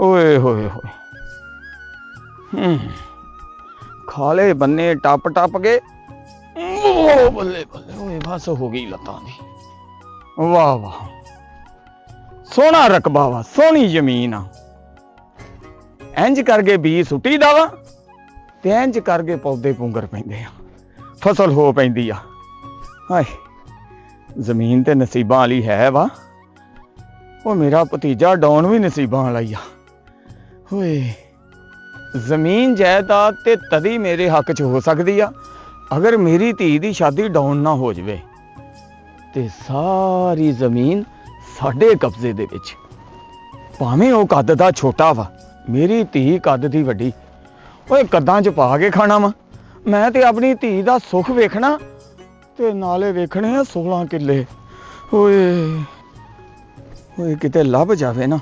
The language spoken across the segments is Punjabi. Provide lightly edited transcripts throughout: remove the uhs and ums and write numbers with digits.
ਓਏ ਹੋਏ ਹੋਏ। ਖਾਲੇ ਬੰਨੇ ਟੱਪ ਟੱਪ ਕੇ ਓ ਬੱਲੇ ਬੱਲੇ ਓਏ ਬਸ ਹੋ ਗਈ ਲੱਤਾਂ ਦੀ। ਵਾਹ ਵਾਹ, ਸੋਹਣਾ ਰਕਬਾ ਵਾ, ਸੋਹਣੀ ਜ਼ਮੀਨ ਆ। ਇੰਜ ਕਰਕੇ ਬੀ ਸੁੱਟੀ ਦਾ ਵਾ ਤੇ ਇੰਜ ਕਰਕੇ ਪੌਦੇ ਪੁੰਗਰ ਪੈਂਦੇ ਆ, ਫਸਲ ਹੋ ਪੈਂਦੀ ਆ। ਹਾਏ, ਜ਼ਮੀਨ ਤੇ ਨਸੀਬਾਂ ਵਾਲੀ ਹੈ ਵਾ। ਉਹ ਮੇਰਾ ਭਤੀਜਾ ਡਾਉਨ ਵੀ ਨਸੀਬਾਂ ਵਾਲਾ ਹੀ ਆ। ਓਏ, ਜ਼ਮੀਨ ਜਾਇਦਾਦ ਤੇ ਤਦੀ ਮੇਰੇ ਹੱਕ 'ਚ ਹੋ ਸਕਦੀ ਆ ਅਗਰ ਮੇਰੀ ਧੀ ਦੀ ਸ਼ਾਦੀ ਡਾਉਨ ਨਾ ਹੋ ਜਾਵੇ ਤੇ ਸਾਰੀ ਜ਼ਮੀਨ ਸਾਡੇ ਕਬਜ਼ੇ ਦੇ ਵਿੱਚ। ਭਾਵੇਂ ਉਹ ਕੱਦ ਦਾ ਛੋਟਾ ਵਾ, ਮੇਰੀ ਧੀ ਕੱਦ ਦੀ ਵੱਡੀ। ਓਏ ਕੱਦਾਂ 'ਚ ਪਾ ਕੇ ਖਾਣਾ ਵਾ। ਮੈਂ ਤੇ ਆਪਣੀ ਧੀ ਦਾ ਸੁੱਖ ਵੇਖਣਾ ਤੇ ਨਾਲੇ ਵੇਖਣੇ ਆ 16 ਕਿੱਲੇ। ਓਏ ਓਏ, ਕਿਤੇ ਲੱਭ ਜਾਵੇ ਨਾ।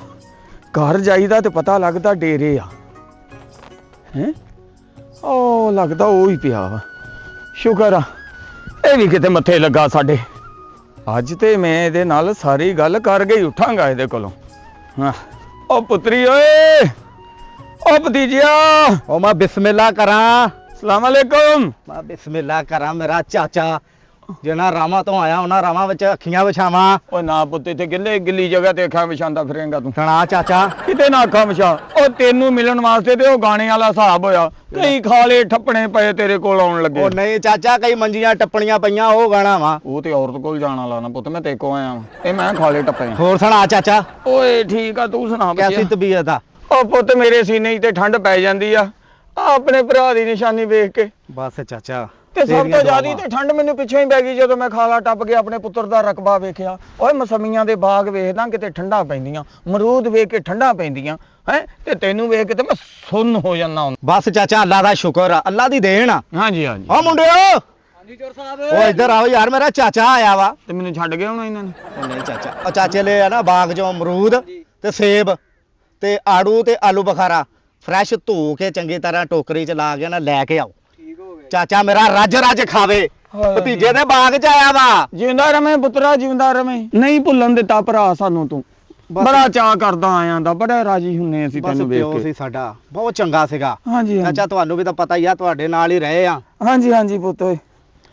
ਘਰ ਜਾਈਦਾ ਤੇ ਪਤਾ ਲੱਗਦਾ ਡੇਰੇ ਆ। ਹੈਂ, ਉਹ ਲੱਗਦਾ ਉਹ ਹੀ ਪਿਆ ਵਾ। ਸ਼ੁਕਰ ਆ ਇਹ ਵੀ ਕਿਤੇ ਮੱਥੇ ਲੱਗਾ ਸਾਡੇ। ਅੱਜ ਤੇ ਮੈਂ ਇਹਦੇ ਨਾਲ ਸਾਰੀ ਗੱਲ ਕਰ ਗਈ ਉੱਠਾਂਗਾ ਇਹਦੇ ਕੋਲੋਂ। ਹਾਂ, ਉਹ ਪੁੱਤਰੀ ਓਏ, ਉਹ ਭਤੀਜਿਆ। ਉਹ ਮੈਂ ਬਿਸਮਿल्ला ਕਰਾਂ। ਸਲਾਮ ਅਲੈਕੁਮ। ਮੈਂ ਬਿਸਮਿल्ला ਕਰਾਂ ਮੇਰਾ ਚਾਚਾ। ਜਿਹਨਾਂ ਰਾਵਾਂ ਤੋਂ ਆਇਆ ਉਹਨਾਂ ਰਾਵਾਂ ਵਿੱਚ ਅੱਖੀਆਂ ਵਿਛਾਵਾਂ। ਉਹ ਨਾ ਪੁੱਤ, ਇੱਥੇ ਗਿੱਲੀ ਜਗ੍ਹਾ ਤੇ ਅੱਖਾਂ ਵਿਛਾਂਦਾ ਫਿਰੇਂਗਾ ਤੂੰ। ਸੁਣਾ ਚਾਚਾ। ਕਿਤੇ ਨਾ ਅੱਖਾਂ ਵਿਛਾ। ਉਹ ਤੈਨੂੰ ਮਿਲਣ ਵਾਸਤੇ ਤੇ ਉਹ ਗਾਣੇ ਵਾਲਾ ਹਿਸਾਬ ਹੋਇਆ। ਕਈ ਖਾਲੇ ਠੱਪਣੇ ਪਏ ਤੇਰੇ ਕੋਲ ਆਉਣ ਲੱਗੇ। ਉਹ ਨਹੀਂ ਚਾਚਾ, ਕਈ ਮੰਜੀਆਂ ਟੱਪਣੀਆਂ ਪਈਆਂ ਉਹ ਗਾਣਾ ਵਾ। ਉਹ ਤੇ ਔਰਤ ਕੋਲ ਜਾਣ ਵਾਲਾ ਨਾ ਪੁੱਤ, ਮੈਂ ਤੇ ਕੋ ਆਇਆ ਇਹ ਮੈਂ ਖਾਲੇ ਟੱਪੇ। ਹੋਰ ਸੁਣਾ ਚਾਚਾ। ਓਏ ਠੀਕ ਆ, ਤੂੰ ਸੁਣਾ ਕੈਸੀ ਬੱਚਿਆ। ਤਬੀਅਤ ਆ? ਉਹ ਪੁੱਤ ਮੇਰੇ ਸੀਨੇ 'ਚ ਤੇ ਠੰਡ ਪੈ ਜਾਂਦੀ ਆ ਆਪਣੇ ਭਰਾ ਦੀ ਨਿਸ਼ਾਨੀ ਵੇਖ ਕੇ। ਬਸ ਚਾਚਾ, ਤੇ ਸਭ ਤੋਂ ਜ਼ਿਆਦਾ ਤੇ ਠੰਡ ਮੈਨੂੰ ਪਿੱਛੋਂ ਹੀ ਪੈ ਗਈ ਜਦੋਂ ਮੈਂ ਖਾਲਾ ਟੱਪ ਕੇ ਆਪਣੇ ਪੁੱਤਰ ਦਾ ਰਕਬਾ ਵੇਖਿਆ। ਓਏ ਮਸਮੀਆਂ ਦੇ ਬਾਗ ਵੇਖਦਾ ਕਿਤੇ ਠੰਡਾ ਪੈਂਦੀਆਂ, ਅਮਰੂਦ ਵੇਖ ਕੇ ਠੰਡਾ ਪੈਂਦੀਆਂ ਹੈ, ਤੇ ਤੈਨੂੰ ਵੇਖ ਕੇ ਤੇ ਮੈਂ ਸੁੰਨ ਹੋ ਜਾਂਦਾ। ਬਸ ਚਾਚਾ, ਅੱਲਾ ਦਾ ਸ਼ੁਕਰ ਆ, ਅੱਲਾ ਦੀ ਦੇਣ ਆ। ਹਾਂਜੀ ਹਾਂਜੀ। ਓ ਮੁੰਡਿਓ, ਹਾਂਜੀ ਚੋਰ ਸਾਹਿਬ। ਉਹ ਇੱਧਰ ਆਓ ਯਾਰ, ਮੇਰਾ ਚਾਚਾ ਆਇਆ ਵਾ। ਤੇ ਮੈਨੂੰ ਛੱਡ ਗਏ ਹੁਣ ਇਹਨਾਂ ਨੇ? ਉਹ ਨਹੀਂ ਚਾਚਾ, ਉਹ ਚਾਚੇ ਲਈ ਆ ਨਾ ਬਾਗ ਚੋਂ ਅਮਰੂਦ ਤੇ ਸੇਬ ਤੇ ਆੜੂ ਤੇ ਆਲੂ ਬੁਖਾਰਾ ਫਰੈਸ਼ ਧੋ ਕੇ ਚੰਗੀ ਤਰ੍ਹਾਂ ਟੋਕਰੀ 'ਚ ਲਾ ਕੇ ਨਾ ਲੈ ਕੇ ਆਓ। ਚਾਚਾ ਮੇਰਾ ਰੱਜ ਰੱਜ ਖਾਵੇ। ਭਤੀਜੇ ਦੇ ਬਾਗ 'ਚ ਆਇਆ ਵਾ। ਜਿਉਂਦਾ ਰਵੇਂ ਪੁੱਤਰਾ, ਜਿਉਂਦਾ ਰਵੇਂ। ਨਹੀਂ ਭੁੱਲਣ ਦਿੱਤਾ ਭਰਾ ਸਾਨੂੰ ਤੂੰ। ਬੜਾ ਚਾਅ ਕਰਦਾ ਆਇਆਂ ਦਾ, ਬੜਾ ਰਾਜੀ ਹੁੰਨੇ ਅਸੀਂ ਤੈਨੂੰ ਵੇਖ ਕੇ। ਸੀ ਸਾਡਾ ਬਹੁਤ ਚੰਗਾ ਸੀਗਾ। ਹਾਂਜੀ ਚਾਚਾ ਤੁਹਾਨੂੰ ਵੀ ਤਾਂ ਪਤਾ ਹੀ ਆ, ਤੁਹਾਡੇ ਨਾਲ ਹੀ ਰਹੇ ਆ। ਹਾਂਜੀ ਹਾਂਜੀ ਪੁੱਤ।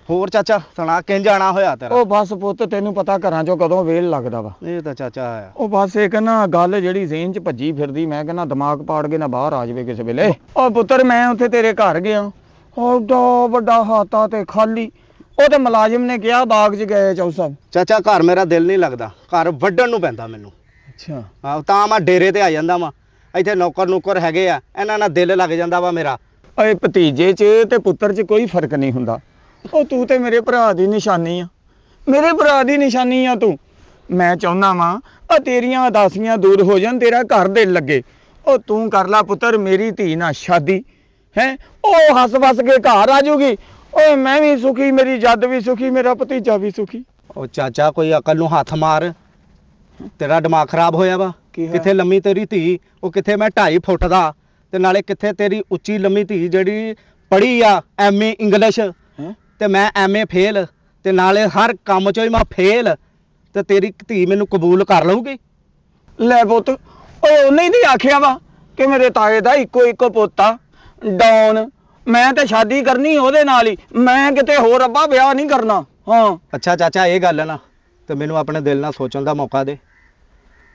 ਹੋਰ ਚਾਚਾ ਸੁਣਾ, ਕਿੰਝ ਜਾਣਾ ਹੋਇਆ ਤੇਰਾ? ਉਹ ਬਸ ਪੁੱਤ, ਤੈਨੂੰ ਪਤਾ ਘਰਾਂ 'ਚੋਂ ਕਦੋਂ ਵੇਲ ਲੱਗਦਾ ਵਾ। ਇਹ ਤਾਂ ਚਾਚਾ ਆਇਆ। ਉਹ ਬਸ ਇੱਕ ਨਾ ਗੱਲ ਜਿਹੜੀ ਜ਼ੇਨ 'ਚ ਭੱਜੀ ਫਿਰਦੀ, ਮੈਂ ਕਹਿੰਦਾ ਦਿਮਾਗ ਪਾੜ ਕੇ ਨਾ ਬਾਹਰ ਆ ਜਾਵੇ ਕਿਸੇ ਵੇਲੇ। ਉਹ ਪੁੱਤਰ ਮੈਂ ਉੱਥੇ ਤੇਰੇ ਘਰ ਗਿਆ, ਓਡਾ ਵੱਡਾ ਹਾਤਾ ਤੇ ਖਾਲੀ। ਉਹ ਤੇ ਮੁਲਾਜ਼ਮ ਨੇ ਕਿਹਾ ਬਾਗ 'ਚ ਗਏ ਚੌ ਸਾਹਿਬ। ਚਾਚਾ ਘਰ ਮੇਰਾ ਦਿਲ ਨਹੀਂ ਲੱਗਦਾ, ਘਰ ਵੱਢਣ ਨੂੰ ਪੈਂਦਾ ਮੈਨੂੰ। ਅੱਛਾ। ਹਾਂ, ਤਾਂ ਮੈਂ ਡੇਰੇ ਤੇ ਆ ਜਾਂਦਾ ਵਾਂ। ਇੱਥੇ ਨੌਕਰ ਹੈਗੇ ਆ, ਇਹਨਾਂ ਨਾਲ ਦਿਲ ਲੱਗ ਜਾਂਦਾ ਵਾ ਮੇਰਾ। ਓਏ ਭਤੀਜੇ 'ਚ ਤੇ ਪੁੱਤਰ 'ਚ ਕੋਈ ਫਰਕ ਨਹੀਂ ਹੁੰਦਾ। ਉਹ ਤੂੰ ਤੇ ਮੇਰੇ ਭਰਾ ਦੀ ਨਿਸ਼ਾਨੀ ਆ, ਮੇਰੇ ਭਰਾ ਦੀ ਨਿਸ਼ਾਨੀ ਆ ਤੂੰ। ਮੈਂ ਚਾਹੁੰਦਾ ਵਾਂ ਆ ਤੇਰੀਆਂ ਉਦਾਸੀਆਂ ਦੂਰ ਹੋ ਜਾਣ, ਤੇਰਾ ਘਰ ਦਿਲ ਲੱਗੇ। ਉਹ ਤੂੰ ਕਰ ਲੈ ਪੁੱਤਰ ਮੇਰੀ ਧੀ ਨਾਲ ਸ਼ਾਦੀ ਹੈ, ਉਹ ਹੱਸ ਵਸ ਕੇ ਘਰ ਆ ਜਾਊਗੀ। ਓਏ ਮੈਂ ਵੀ ਸੁਖੀ, ਮੇਰੀ ਜੱਦ ਵੀ ਸੁਖੀ, ਮੇਰਾ ਭਤੀਜਾ ਵੀ ਸੁਖੀ। ਉਹ ਚਾਚਾ ਕੋਈ ਅਕਲ ਨੂੰ ਹੱਥ ਮਾਰ, ਤੇਰਾ ਦਿਮਾਗ ਖਰਾਬ ਹੋਇਆ ਵਾ। ਕਿੱਥੇ ਲੰਮੀ ਤੇਰੀ ਧੀ, ਉਹ ਕਿੱਥੇ ਮੈਂ 2.5 ਫੁੱਟ ਦਾ, ਤੇ ਨਾਲੇ ਕਿੱਥੇ ਤੇਰੀ ਉੱਚੀ ਲੰਮੀ ਧੀ ਜਿਹੜੀ ਪੜ੍ਹੀ ਆ MA ਇੰਗਲਿਸ਼ ਤੇ ਮੈਂ MA ਫੇਲ, ਤੇ ਨਾਲੇ ਹਰ ਕੰਮ 'ਚੋਂ ਹੀ ਮੈਂ ਫੇਲ, ਤੇ ਤੇਰੀ ਧੀ ਮੈਨੂੰ ਕਬੂਲ ਕਰ ਲਊਗੀ? ਲੈ ਪੁੱਤ, ਓਏ ਉਹਨੇ ਹੀ ਨਹੀਂ ਆਖਿਆ ਵਾ ਕਿ ਮੇਰੇ ਤਾਏ ਦਾ ਇੱਕੋ ਪੋਤਾ ਡੌਨ, ਮੈਂ ਤੇ ਸ਼ਾਦੀ ਕਰਨੀ ਉਹਦੇ ਨਾਲ ਹੀ, ਮੈਂ ਕਿਤੇ ਹੋਰ ਅੱਬਾ ਵਿਆਹ ਨਹੀਂ ਕਰਨਾ। ਹਾਂ ਅੱਛਾ ਚਾਚਾ, ਇਹ ਗੱਲ ਹੈ ਨਾ, ਤੇ ਮੈਨੂੰ ਆਪਣੇ ਦਿਲ ਨਾਲ ਸੋਚਣ ਦਾ ਮੌਕਾ ਦੇ।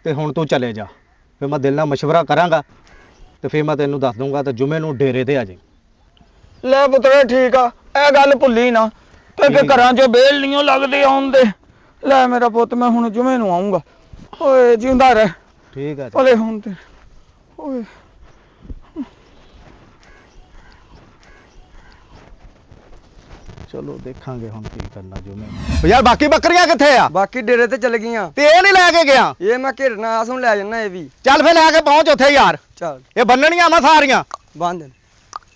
ਤੇ ਹੁਣ ਤੂੰ ਚਲੇ ਜਾ, ਫਿਰ ਮੈਂ ਦਿਲ ਨਾਲ ਮਸ਼ਵਰਾ ਕਰਾਂਗਾ, ਤੇ ਫਿਰ ਮੈਂ ਤੈਨੂੰ ਦੱਸ ਦੂੰਗਾ, ਤੇ ਜੁਮੇ ਨੂੰ ਡੇਰੇ ਤੇ ਆ ਜਾਈਂ। ਲੈ ਪੁੱਤਰ ਠੀਕ ਆ, ਇਹ ਗੱਲ ਭੁੱਲੀ ਨਾ, ਤੇ ਘਰਾਂ 'ਚੋਂ ਬੇਲ ਨਹੀਂ ਲੱਗਦੇ ਆਉਣ ਦੇ। ਲੈ ਮੇਰਾ ਪੁੱਤ, ਮੈਂ ਹੁਣ ਜੁਮੇ ਨੂੰ ਆਉਂਗਾ। ਓਏ ਜਿਉਂਦਾ ਰਹਿ। ਠੀਕ ਆ ਓਲੇ ਹੁਣ ਤੇ ਓਏ ਚਲੋ ਦੇਖਾਂਗੇ ਹੁਣ ਕੀ ਕਰਨਾ ਜੁਮੇ ਨੂੰ। ਯਾਰ ਬਾਕੀ ਬੱਕਰੀਆਂ ਕਿੱਥੇ ਆ? ਬਾਕੀ ਡੇਰੇ ਤੇ ਚਲ ਗਈਆਂ। ਤੇ ਇਹ ਨਹੀਂ ਲੈ ਕੇ ਗਿਆ? ਇਹ ਮੈਂ ਘੇਰਨਾ ਆਸ ਨੂੰ ਲੈ ਜਾਣਾ। ਇਹ ਵੀ ਚੱਲ ਫਿਰ ਲੈ ਕੇ ਪਹੁੰਚ ਉੱਥੇ ਯਾਰ। ਚੱਲ ਇਹ ਬੰਨਣੀਆਂ ਵਾ ਸਾਰੀਆਂ। ਬੰਦ।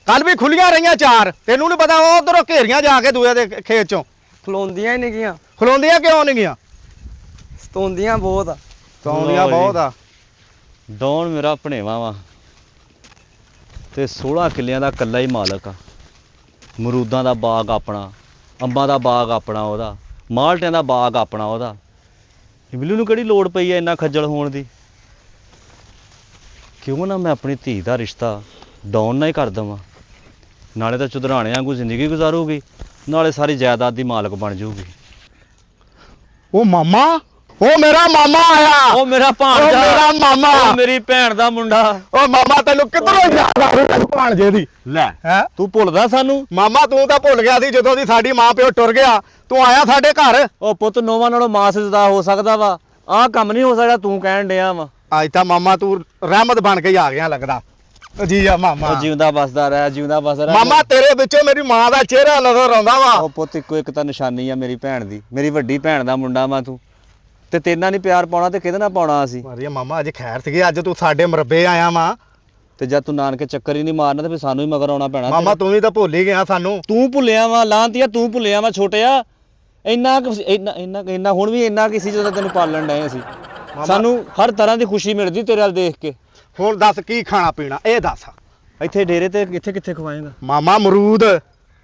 ਕੱਲ ਵੀ ਖੁੱਲੀਆਂ ਰਹੀਆਂ 4, ਤੈਨੂੰ ਨਹੀਂ ਪਤਾ ਉਹ ਉਧਰੋਂ ਘੇਰੀਆਂ ਜਾ ਕੇ ਦੂਏ ਦੇ ਖੇਤ ਚੋਂ। ਖਲੋਂਦੀਆਂ ਹੀ ਨਹੀਂ ਗੀਆਂ। ਖਲੋਂਦੀਆਂ ਕਿਉਂ ਨਹੀਂ ਗਈਆਂ? ਸਤੋਂਦੀਆਂ ਬਹੁਤ ਆ। ਸੌਂਦੀਆਂ ਬਹੁਤ ਆ। ਡੌਨ ਮੇਰਾ ਭਣੇਵਾ ਵਾ ਤੇ 16 ਕਿੱਲਿਆਂ ਦਾ ਇਕੱਲਾ ਹੀ ਮਾਲਕ ਆ। ਅਮਰੂਦਾਂ ਦਾ ਬਾਗ ਆਪਣਾ, ਅੰਬਾਂ ਦਾ ਬਾਗ ਆਪਣਾ ਉਹਦਾ, ਮਾਲਟਿਆਂ ਦਾ ਬਾਗ ਆਪਣਾ ਉਹਦਾ। ਬਿੱਲੂ ਨੂੰ ਕਿਹੜੀ ਲੋੜ ਪਈ ਐ ਇੰਨਾ ਖੱਜਲ ਹੋਣ ਦੀ? ਕਿਉਂ ਨਾ ਮੈਂ ਆਪਣੀ ਧੀ ਦਾ ਰਿਸ਼ਤਾ ਡਾਊਨ ਨਾ ਹੀ ਕਰ ਦੇਵਾਂ। ਨਾਲੇ ਤਾਂ ਚੁਦਰਾਣਿਆਂ ਵਾਂਗੂ ਜ਼ਿੰਦਗੀ ਗੁਜ਼ਾਰੂਗੀ, ਨਾਲੇ ਸਾਰੀ ਜਾਇਦਾਦ ਦੀ ਮਾਲਕ ਬਣ ਜਾਊਗੀ। ਉਹ ਮਾਮਾ, ਉਹ ਮੇਰਾ ਮਾਮਾ ਆਇਆ। ਉਹ ਮੇਰਾ ਉਹ ਭਾਣਜਾ, ਮੇਰਾ ਮਾਮਾ। ਉਹ ਮੇਰੀ ਭੈਣ ਦਾ ਮੁੰਡਾ। ਉਹ ਮਾਮਾ ਤੈਨੂੰ ਕਿੱਧਰੋਂ ਯਾਦ ਆ ਗਈ ਭਾਣਜੇ ਦੀ? ਲੈ ਹੈ ਤੂੰ ਭੁੱਲਦਾ ਸਾਨੂੰ? ਮਾਮਾ ਤੂੰ ਤਾਂ ਭੁੱਲ ਗਿਆ ਸੀ ਜਦੋਂ ਦੀ ਸਾਡੀ ਮਾਂ ਪਿਓ ਟੁਰ ਗਿਆ, ਤੂੰ ਆਇਆ ਸਾਡੇ ਘਰ। ਉਹ ਪੁੱਤ ਨੋਵਾਂ ਨਾਲੋਂ ਮਾਸ ਜਦਾ ਹੋ ਸਕਦਾ ਵਾ, ਆਹ ਕੰਮ ਨਹੀਂ ਹੋ ਸਕਦਾ ਤੂੰ ਕਹਿਣ ਡਿਆ ਵਾ। ਅੱਜ ਤਾਂ ਮਾਮਾ ਤੂੰ ਰਹਿਮਤ ਬਣ ਕੇ ਹੀ ਆ ਗਿਆ ਲੱਗਦਾ। ਜੀ ਆ ਮਾਮਾ। ਉਹ ਜਿਉਂਦਾ ਵਸਦਾ ਰਹਿ, ਜਿਉਂਦਾ ਵਸਦਾ ਰਹਿ। ਮਾਮਾ ਤੇਰੇ ਵਿੱਚੋਂ ਮੇਰੀ ਮਾਂ ਦਾ ਚਿਹਰਾ ਨਜ਼ਰ ਆਉਂਦਾ ਵਾ। ਉਹ ਪੁੱਤ ਇੱਕੋ ਇੱਕ ਤਾਂ ਨਿਸ਼ਾਨੀ ਆ ਮੇਰੀ ਭੈਣ ਦੀ, ਮੇਰੀ ਵੱਡੀ ਭੈਣ ਦਾ ਮੁੰਡਾ ਵਾ ਤੂੰ। ਤੇ ਤੇਰੇ ਨਾਲ ਨਹੀਂ ਪਿਆਰ ਪਾਉਣਾ ਤੇ ਕਿਹਦੇ ਨਾਲ ਪਾਉਣਾ ਅਸੀਂ? ਮਾਰੀਆ ਮਾਮਾ ਅੱਜ ਖੈਰ ਸੀਗੀ, ਅੱਜ ਤੂੰ ਸਾਡੇ ਮਰਬੇ ਆਇਆ ਵਾ। ਤੇ ਜਦ ਤੂੰ ਨਾਨਕੇ ਚੱਕਰ ਹੀ ਨਹੀਂ ਮਾਰਨਾ ਤੇ ਫਿਰ ਸਾਨੂੰ ਹੀ ਮਗਰ ਆਉਣਾ ਪੈਣਾ। ਮਾਮਾ ਤੂੰ ਵੀ ਤਾਂ ਭੁੱਲ ਹੀ ਗਿਆ ਸਾਨੂੰ। ਤੂੰ ਭੁੱਲਿਆ ਵਾ ਲਾਂਤੀਆ, ਤੂੰ ਭੁੱਲਿਆ ਵਾ ਛੋਟਿਆ। ਇੰਨਾ ਹੁਣ ਵੀ ਇੰਨਾ ਕਿਸੇ ਜਦੋਂ ਤੈਨੂੰ ਪਾਲਣ ਡਏ ਅਸੀਂ। ਸਾਨੂੰ ਹਰ ਤਰ੍ਹਾਂ ਦੀ ਖੁਸ਼ੀ ਮਿਲਦੀ ਤੇਰੇ ਵੱਲ ਦੇਖ ਕੇ। ਹੋਰ ਦੱਸ ਕੀ ਖਾਣਾ ਪੀਣਾ ਇਹ ਦੱਸ। ਇੱਥੇ ਡੇਰੇ ਤੇ ਕਿੱਥੇ ਖਵਾਏਗਾ? ਮਾਮਾ ਅਮਰੂਦ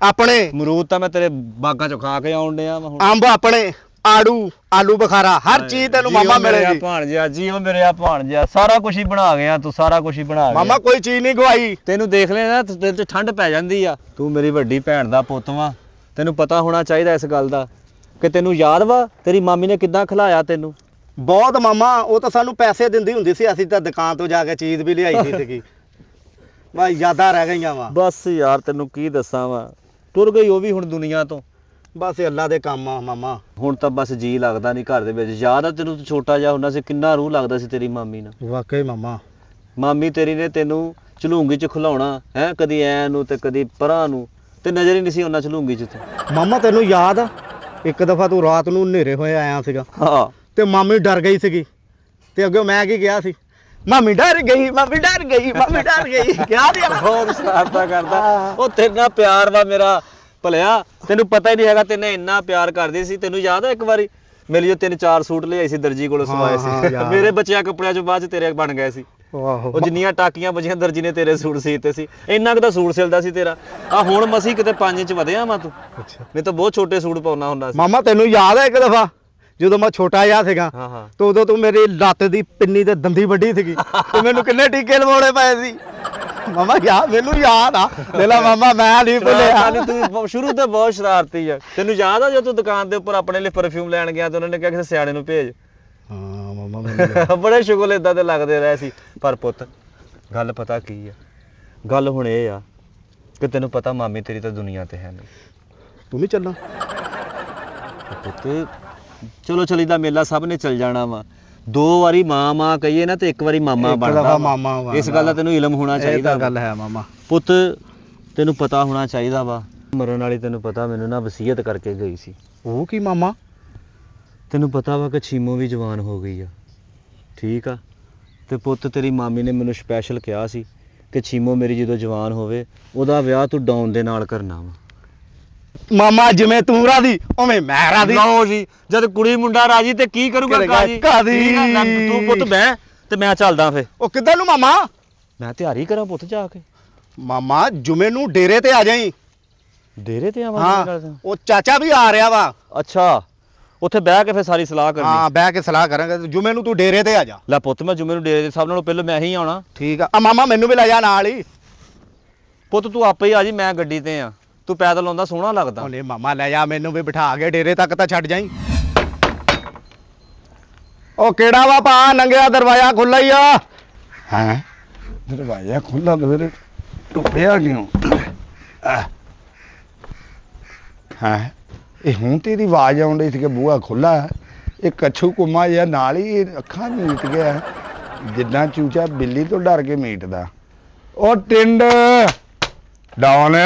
ਆਪਣੇ, ਮਰੂਦ ਤਾਂ ਮੈਂ ਤੇਰੇ ਬਾਗਾਂ ਚੋਂ ਖਾ ਕੇ ਆਉਣ ਡਿਆ ਵਾ ਹੁਣ। ਅੰਬ ਆਪਣੇ, ਆੜੂ, ਆਲੂ ਬੁਖਾਰਾ, ਹਰ ਚੀਜ਼ ਤੈਨੂੰ ਮਾਮਾ ਮਿਲੇਗੀ। ਭਾਣਜਿਆ ਜੀ, ਉਹ ਮੇਰੇ ਆ ਭਾਣਜਿਆ, ਸਾਰਾ ਕੁਝ ਹੀ ਬਣਾ ਗਿਆ ਤੂੰ, ਸਾਰਾ ਕੁਝ ਹੀ ਬਣਾ ਗਿਆ। ਮਾਮਾ ਕੋਈ ਚੀਜ਼ ਨਹੀਂ ਗਵਾਈ। ਤੈਨੂੰ ਦੇਖ ਲੈਣਾ ਤੇਰੇ ਤੇ ਠੰਡ ਪੈ ਜਾਂਦੀ ਆ। ਤੂੰ ਮੇਰੀ ਵੱਡੀ ਭੈਣ ਦਾ ਪੁੱਤ ਵਾ, ਤੈਨੂੰ ਪਤਾ ਹੋਣਾ ਚਾਹੀਦਾ ਇਸ ਗੱਲ ਦਾ ਕਿ ਤੈਨੂੰ ਯਾਦ ਵਾ ਤੇਰੀ ਮਾਮੀ ਨੇ ਕਿੱਦਾਂ ਖਿਲਾਇਆ ਤੈਨੂੰ। ਬਹੁਤ ਮਾਮਾ, ਉਹ ਤਾਂ ਸਾਨੂੰ ਪੈਸੇ ਦਿੰਦੀ ਹੁੰਦੀ ਸੀ, ਅਸੀਂ ਤਾਂ ਦੁਕਾਨ ਤੋਂ ਜਾ ਕੇ ਚੀਜ਼ ਵੀ ਲਿਆਈ ਦੀ ਸੀਗੀ। ਵਾ ਯਾਦਾਂ ਰਹਿ ਗਈਆਂ ਵਾ। ਬਸ ਯਾਰ ਤੈਨੂੰ ਕੀ ਦੱਸਾਂ ਵਾ, ਟੁਰ ਗਈ ਉਹ ਵੀ ਹੁਣ ਦੁਨੀਆ ਤੋਂ। ਬਸ ਅੱਲਾ ਦੇ ਕੰਮ ਆ ਮਾਮਾ। ਹੁਣ ਤਾਂ ਬਸ ਜੀ ਲੱਗਦਾ ਨਹੀਂ ਘਰ ਦੇ ਵਿੱਚ। ਯਾਦ ਆ ਤੈਨੂੰ, ਤੂੰ ਛੋਟਾ ਜਿਹਾ ਹੁੰਦਾ ਸੀ ਕਿੰਨਾ ਰੂਹ ਲੱਗਦਾ ਸੀ ਤੇਰੀ ਮਾਮੀ ਨਾਲ। ਵਾਕਈ ਮਾਮਾ। ਮਾਮੀ ਤੇਰੀ ਨੇ ਤੈਨੂੰ ਝਲੂੰਗੀ ਚ ਖਿਲਾਉਣਾ ਹੈ, ਕਦੀ ਐ ਨੂੰ ਤੇ ਕਦੀ ਪਰਾਂ ਨੂੰ, ਤੇ ਨਜ਼ਰ ਹੀ ਨਹੀਂ ਸੀ ਉਹਨਾਂ ਝਲੂੰਗੀ ਚ ਤੇ। ਮਾਮਾ ਤੈਨੂੰ ਯਾਦ ਆ ਇੱਕ ਦਫਾ ਤੂੰ ਰਾਤ ਨੂੰ ਹਨੇਰੇ ਹੋਏ ਆਇਆ ਸੀਗਾ ਹਾਂ ਤੇ ਮਾਮੀ ਡਰ ਗਈ ਸੀਗੀ, ਤੇ ਅੱਗੇ ਮੈਂ ਕੀ ਕਿਹਾ ਸੀ? ਮਾਮੀ ਡਰ ਗਈ, ਮਾਮੀ ਡਰ ਗਈ, ਮਾਮੀ ਡਰ ਗਈ। ਕਿਹਾ ਦੀ ਬਹੁਤ ਸ਼ਰਾਰਤਾਂ ਕਰਦਾ। ਉਹ ਤੇਰੇ ਨਾਲ ਪਿਆਰ ਵਾ ਮੇਰਾ ਭਲਿਆ, ਤੈਨੂੰ ਪਤਾ ਹੀ ਨਹੀਂ ਹੈਗਾ ਤੈਨੂੰ ਇੰਨਾ ਪਿਆਰ ਕਰਦੀ ਸੀ। ਤੈਨੂੰ ਯਾਦ ਆ ਇੱਕ ਵਾਰੀ ਮੇਰੇ ਜੋ 3-4 ਸੂਟ ਲਿਆਈ ਸੀ ਦਰਜੀ ਕੋਲੋਂ ਸਵਾਏ ਸੀ, ਮੇਰੇ ਬੱਚਿਆਂ ਕੱਪੜਿਆਂ ਚੋਂ ਬਾਅਦ ਚ ਤੇਰੇ ਬਣ ਗਏ ਸੀ। ਆਹੋ। ਉਹ ਜਿੰਨੀਆਂ ਟਾਕੀਆਂ ਬਜੀਆਂ ਦਰਜੀ ਨੇ ਤੇਰੇ ਸੂਟ ਸੀਤੇ ਸੀ, ਇੰਨਾ ਕੁ ਤਾਂ ਸੂਟ ਸਿਲਦਾ ਸੀ ਤੇਰਾ। ਆ ਹੁਣ ਮਸੀ ਕਿਤੇ 5 ਇੰਚ ਵਧਿਆ ਵਾ ਤੂੰ, ਅੱਛਾ ਨਹੀਂ ਤਾਂ ਬਹੁਤ ਛੋਟੇ ਸੂਟ ਪਾਉਣਾ ਹੁੰਦਾ ਸੀ। ਮਾਮਾ ਤੈਨੂੰ ਯਾਦ ਆ ਇੱਕ ਦਫਾ ਜਦੋਂ ਮੈਂ ਛੋਟਾ ਜਿਹਾ ਸੀਗਾ, ਹਾਂ ਹਾਂ ਤੇ ਉਦੋਂ ਤੂੰ ਮੇਰੀ ਲੱਤ ਦੀ ਪਿੰਨੀ ਤੇ ਦੰਦੀ ਵੱਡੀ ਸੀਗੀ ਤੇ ਮੈਨੂੰ ਕਿੰਨੇ ਟੀਕੇ ਲਵਾਉਣੇ ਪਏ ਸੀ। ਮਾਮਾ ਯਾਦ, ਮੈਨੂੰ ਯਾਦ ਆ। ਲੈ ਲਾ ਮਾਮਾ, ਮੈਂ ਨਹੀਂ ਭੁੱਲਿਆ। ਤੂੰ ਸ਼ੁਰੂ ਤੋਂ ਬਹੁਤ ਸ਼ਰਾਰਤੀ ਆ। ਤੈਨੂੰ ਯਾਦ ਆ ਜਦੋਂ ਤੂੰ ਦੁਕਾਨ ਦੇ ਉੱਪਰ ਆਪਣੇ ਲਈ ਪਰਫਿਊਮ ਲੈਣ ਗਿਆ ਤੇ ਉਹਨਾਂ ਨੇ ਕਿਹਾ ਕਿਸੇ ਸਿਆਣੇ ਨੂੰ ਭੇਜ। ਹਾਂ ਮਾਮਾ ਬੜੇ ਸ਼ੁਗਲ ਇਦਾਂ ਦੇ ਲੱਗਦੇ ਰਹੇ ਸੀ। ਪਰ ਪੁੱਤ ਗੱਲ ਪਤਾ ਕੀ ਆ, ਗੱਲ ਹੁਣ ਇਹ ਆ ਕਿ ਤੈਨੂੰ ਪਤਾ ਮਾਮੀ ਤੇਰੀ ਤਾਂ ਦੁਨੀਆ ਤੇ ਹੈ ਨਹੀਂ। ਤੂੰ ਵੀ ਚੱਲਾਂ? ਪੁੱਤ ਚਲੋ ਚਲੀਦਾ ਮੇਲਾ ਸਭ ਨੇ ਚੱਲ ਜਾਣਾ ਵਾ। 2 ਵਾਰੀ ਮਾਂ ਕਹੀਏ ਨਾ ਤੇ ਇੱਕ ਵਾਰੀ ਮਾਮਾ ਇੱਕ ਬਣਦਾ ਦਫਾ ਵਾ। ਮਾਮਾ ਬਣਦਾ। ਇਸ ਗੱਲ ਦਾ ਤੈਨੂੰ ਇਲਮ ਹੋਣਾ ਇਹ ਚਾਹੀਦਾ ਤਾਂ ਵਾ। ਗੱਲ ਹੈ ਮਾਮਾ। ਪੁੱਤ ਤੈਨੂੰ ਪਤਾ ਹੋਣਾ ਚਾਹੀਦਾ ਵਾ, ਮਰਨ ਵਾਲੀ ਤੈਨੂੰ ਪਤਾ ਮੈਨੂੰ ਨਾ ਵਸੀਅਤ ਕਰਕੇ ਗਈ ਸੀ। ਉਹ ਕੀ ਮਾਮਾ? ਤੈਨੂੰ ਪਤਾ ਵਾ ਕਿ ਛੀਮੋ ਵੀ ਜਵਾਨ ਹੋ ਗਈ ਆ, ਠੀਕ ਆ। ਤੇ ਪੁੱਤ ਤੇਰੀ ਮਾਮੀ ਨੇ ਮੈਨੂੰ ਸਪੈਸ਼ਲ ਕਿਹਾ ਸੀ ਕਿ ਛੀਮੋ ਮੇਰੀ ਜਦੋਂ ਜਵਾਨ ਹੋਵੇ ਉਹਦਾ ਵਿਆਹ ਤੂੰ ਡਾਊਨ ਦੇ ਨਾਲ ਕਰਨਾ ਵਾ। ਮਾਮਾ ਜਿਵੇਂ ਤੂੰ ਰਾਦੀ ਉਵੇਂ ਮੈਂ ਰਾਦੀ। ਲਓ ਜੀ, ਜਦ ਕੁੜੀ ਮੁੰਡਾ ਰਾਜੀ ਤੇ ਕੀ ਕਰੂਗਾ ਕਰੇਗਾ ਕਾਜੀ? ਕਾਜੀ। ਤੂੰ ਪੁੱਤ ਬਹਿ ਤੇ ਮੈਂ ਚੱਲਦਾ ਫੇ। ਉਹ ਕਿੱਧਰ ਨੂੰ ਮਾਮਾ? ਮੈਂ ਤਿਆਰੀ ਕਰਾਂ ਪੁੱਤ ਜਾ ਕੇ। ਮਾਮਾ ਜੁਮੇ ਨੂੰ ਡੇਰੇ ਤੇ ਆ ਜਾਈਂ। ਡੇਰੇ ਤੇ ਆਵਾਂ? ਹਾਂ ਉਹ ਚਾਚਾ ਵੀ ਆ ਰਿਹਾ ਵਾ। ਅੱਛਾ, ਉੱਥੇ ਬਹਿ ਕੇ ਫੇ ਸਾਰੀ ਸਲਾਹ ਕਰਨੀ। ਹਾਂ ਬਹਿ ਕੇ ਸਲਾਹ ਕਰਾਂਗੇ। ਜੁਮੇ ਨੂੰ ਤੂੰ ਡੇਰੇ ਤੇ ਆ ਜਾ। ਲੈ ਪੁੱਤ ਮੈਂ ਜੁਮੇ ਨੂੰ ਡੇਰੇ ਦੇ ਸਭ ਨਾਲੋਂ ਪਹਿਲਾਂ ਮੈਂ ਹੀ ਆਉਣਾ। ਠੀਕ ਆ ਮਾਮਾ, ਮੈਨੂੰ ਵੀ ਲੈ ਜਾ ਨਾਲ ਹੀ। ਪੁੱਤ ਤੂੰ ਆਪੇ ਹੀ ਆ ਜੀ, ਮੈਂ ਗੱਡੀ ਤੇ ਆ। ਤੂੰ ਪੈਦਲ ਆਉਂਦਾ ਸੋਹਣਾ ਲੱਗਦਾ। ਉਹਨੇ ਮਾਮਾ ਲੈ ਜਾ, ਮੈਨੂੰ ਵੀ ਬਿਠਾ ਕੇ ਡੇਰੇ ਤੱਕ ਤਾਂ ਛੱਡ ਜਾਈਂ। ਉਹ ਕਿਹੜਾ ਵਾ ਭਾ, ਨੰਗਿਆ ਦਰਵਾਜ਼ਾ ਖੁੱਲਾ ਹੀ ਆ। ਹੈ ਦਰਵਾਜ਼ਾ ਖੁੱਲਾ ਮੇਰੇ ਟੁੱਪਿਆ ਕਿਉਂ? ਹੈ ਇਹ ਹੁਣ ਤੇਰੀ ਆਵਾਜ਼ ਆਉਣ ਡਈ ਸੀ ਕਿ ਬੂਹਾ ਖੁੱਲਾ ਹੈ। ਇਹ ਕੱਛੂ ਕੁਮਾ ਜਿਹਾ ਨਾਲ ਹੀ ਇਹ ਅੱਖਾਂ ਮੀਟ ਗਿਆ, ਜਿੱਦਾਂ ਚੂਚਾ ਬਿੱਲੀ ਤੋਂ ਡਰ ਕੇ ਮੀਟਦਾ। ਉਹ ਟਿੰਡ ਡਾਉਨ,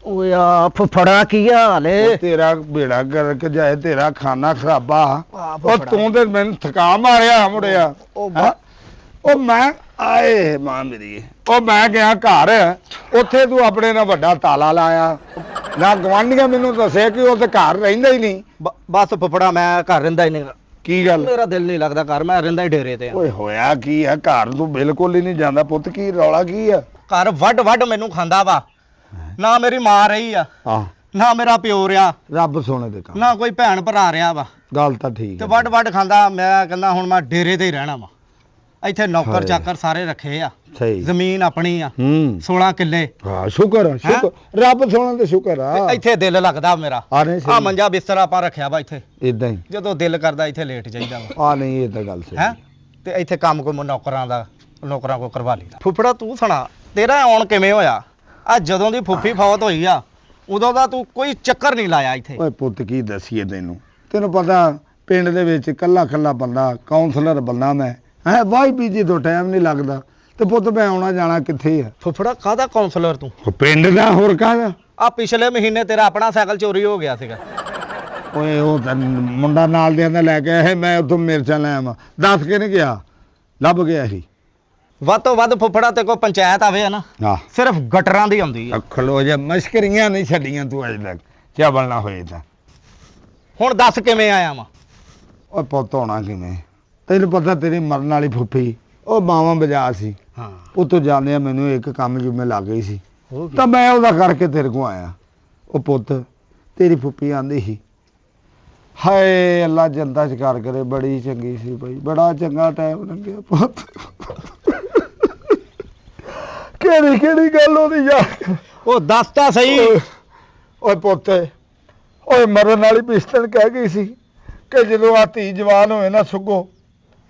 ਓਏ ਆ ਫਫੜਾ ਕੀ ਹਾਲ ਉਹ ਤੇਰਾ ਬੇੜਾ ਗਰਕ ਜਾਏ, ਤੇਰਾ ਖਾਨਾ ਖਰਾਬਾ। ਉਹ ਫੁੱਫੜਾ। ਤੂੰ ਤੇ ਮੈਨੂੰ ਥਕਾ ਮਾਰਿਆ ਮੁੜਿਆ। ਹੈਂ? ਉਹ ਮੈਂ ਆਏ ਮਾਂ ਮੇਰੀ, ਉਹ ਮੈਂ ਗਿਆ ਘਰ, ਉੱਥੇ ਤੂੰ ਆਪਣੇ ਨਾਲ ਵੱਡਾ ਤਾਲਾ ਲਾਇਆ। ਨਾ ਗਵਾਂਢੀਆਂ ਮੈਨੂੰ ਦੱਸਿਆ ਕਿ ਉਹ ਤੇ ਘਰ ਰਹਿੰਦਾ ਹੀ ਨਹੀਂ। ਬਸ ਫਫੜਾ, ਮੈਂ ਘਰ ਰਹਿੰਦਾ ਹੀ ਨਹੀਂ। ਕੀ ਗੱਲ? ਮੇਰਾ ਦਿਲ ਨਹੀਂ ਲੱਗਦਾ ਘਰ, ਮੈਂ ਰਹਿੰਦਾ ਹੀ ਡੇਰੇ ਤੇ ਆ। ਓਏ ਹੋਇਆ ਕੀ ਆ? ਘਰ ਤੂੰ ਬਿਲਕੁਲ ਹੀ ਨਹੀਂ ਜਾਂਦਾ ਪੁੱਤ, ਕੀ ਰੌਲਾ ਕੀ ਆ? ਘਰ ਵੱਡ ਵੱਡ ਮੈਨੂੰ ਖਾਂਦਾ ਵਾ। ਨਾ ਮੇਰੀ ਮਾਂ ਰਹੀ ਆ, ਹਾਂ ਨਾ ਮੇਰਾ ਪਿਓ ਰਿਹਾ, ਰੱਬ ਸੋਨੇ ਦੇ ਕੰਮ। ਨਾ ਕੋਈ ਭੈਣ ਭਰਾ ਰਿਹਾ ਵਾ, ਗੱਲ ਤਾਂ ਠੀਕ ਤੇ ਹੈ। ਵੱਡ ਵੱਡ ਖਾਂਦਾ। ਮੈਂ ਕਹਿੰਦਾ ਹੁਣ ਮੈਂ ਡੇਰੇ ਤੇ ਹੀ ਰਹਿਣਾ ਵਾ। ਇੱਥੇ ਨੌਕਰ ਹਾਏ। ਚਾਕਰ ਸਾਰੇ ਰੱਖੇ ਆ ਸਹੀ ਜ਼ਮੀਨ ਆਪਣੀ ਆ ਹੂੰ 16 ਕਿੱਲੇ ਹਾਂ ਸ਼ੁਕਰ ਆ, ਸ਼ੁਕਰ ਰੱਬ ਸੋਹਣਾ ਤੇ ਸ਼ੁਕਰ ਆ ਤੇ ਇੱਥੇ ਦਿਲ ਲੱਗਦਾ ਮੇਰਾ ਆ ਨਹੀਂ ਆ ਮੰਜਾ ਬਿਸਤਰਾ ਆਪਾਂ ਰੱਖਿਆ ਵਾ ਇੱਥੇ ਇਦਾਂ ਹੀ ਜਦੋਂ ਦਿਲ ਕਰਦਾ ਇੱਥੇ ਲੇਟ ਜਾਈਦਾ ਵਾ ਆ ਨਹੀਂ ਇਹ ਤਾਂ ਗੱਲ ਸਹੀ ਹੈ ਤੇ ਇੱਥੇ ਕੰਮ ਕੋ ਨੌਕਰਾਂ ਕੋ ਕਰਵਾ ਲਈਦਾ ਫੁੱਫੜਾ ਤੂੰ ਸੁਣਾ ਤੇਰਾ ਆਉਣ ਕਿਵੇਂ ਹੋਇਆ ਆ ਜਦੋਂ ਦੀ ਫੁੱਫੀ ਫੌਤ ਹੋਈ ਆ ਉਦੋਂ ਦਾ ਤੂੰ ਕੋਈ ਚੱਕਰ ਨਹੀਂ ਲਾਇਆ ਇੱਥੇ ਓਏ ਪੁੱਤ ਕੀ ਦੱਸੀਏ ਤੈਨੂੰ ਪਤਾ ਪਿੰਡ ਦੇ ਵਿੱਚ ਕੱਲਾ ਬੰਦਾ ਕਾਉਂਸਲਰ ਬੰਦਾ ਮੈਂ ਹੈ ਵਾਈ ਬੀਜੀ ਤੋਂ ਟਾਈਮ ਨਹੀਂ ਲੱਗਦਾ ਤੇ ਪੁੱਤ ਮੈਂ ਆਉਣਾ ਜਾਣਾ ਕਿੱਥੇ ਆ ਫੁੱਫੜਾ ਕਾਹਦਾ ਕਾਉਂਸਲਰ ਤੂੰ ਉਹ ਪਿੰਡ ਦਾ ਹੋਰ ਕਾਹਦਾ ਆ ਪਿਛਲੇ ਮਹੀਨੇ ਤੇਰਾ ਆਪਣਾ ਸਾਈਕਲ ਚੋਰੀ ਹੋ ਗਿਆ ਸੀਗਾ ਓਏ ਉਹ ਤਾਂ ਮੁੰਡਾ ਨਾਲ ਦੇ ਲੈ ਕੇ ਆਇਆ ਮੈਂ ਉੱਥੋਂ ਮਿਰਚਾਂ ਲੈ ਆਵਾਂ ਦੱਸ ਕੇ ਨਹੀਂ ਗਿਆ ਲੱਭ ਗਿਆ ਸੀ ਵੱਧ ਤੋਂ ਵੱਧ ਫੁੱਫੜਾ ਤੇ ਕੋ ਪੰਚਾਇਤ ਆਵੇ ਨਾ ਆ ਸਿਰਫ ਗਟਰਾਂ ਦੀ ਆਉਂਦੀ ਆ ਖਲੋ ਜਾ ਮਸ਼ਕਰੀਆਂ ਨਹੀਂ ਛੱਡੀਆਂ ਤੂੰ ਅਜੇ ਤੱਕ ਚਾਵਲ ਨਾ ਹੋਏ ਤਾਂ ਹੁਣ ਦੱਸ ਕਿਵੇਂ ਆਇਆ ਵਾ ਓਏ ਪੁੱਤ ਹੋਣਾ ਕਿਵੇਂ ਤੈਨੂੰ ਪਤਾ ਤੇਰੀ ਮਰਨ ਵਾਲੀ ਫੁੱਫੀ ਉਹ ਮਾਵਾਂ ਬਾਜ਼ਾਰ ਸੀ ਹਾਂ ਉੱਥੋਂ ਜਾਂਦੇ ਆ ਮੈਨੂੰ ਇੱਕ ਕੰਮ ਜਿਵੇਂ ਲੱਗ ਗਈ ਸੀ ਤਾਂ ਮੈਂ ਉਹਦਾ ਕਰਕੇ ਤੇਰੇ ਕੋਲ ਆਇਆ ਉਹ ਪੁੱਤ ਤੇਰੀ ਫੁੱਫੀ ਆਂਦੀ ਸੀ ਹਾਏ ਅੱਲਾ ਜੰਦਾ ਸ਼ਿਕਾਰ ਕਰੇ ਬੜੀ ਚੰਗੀ ਸੀ ਬਈ ਬੜਾ ਚੰਗਾ ਟਾਈਮ ਲੰਘਿਆ ਪੁੱਤ ਕਿਹੜੀ ਗੱਲ ਉਹਦੀ ਯਾਰ ਉਹ ਦੱਸ ਤਾਂ ਸਹੀ ਓਏ ਪੁੱਤ ਓਏ ਮਰਨ ਵਾਲੀ ਪਿਸਤਲ ਕਹਿ ਗਈ ਸੀ ਕਿ ਜਦੋਂ ਆ ਧੀ ਜਵਾਨ ਹੋਏ ਨਾ ਸੁੱਗੋ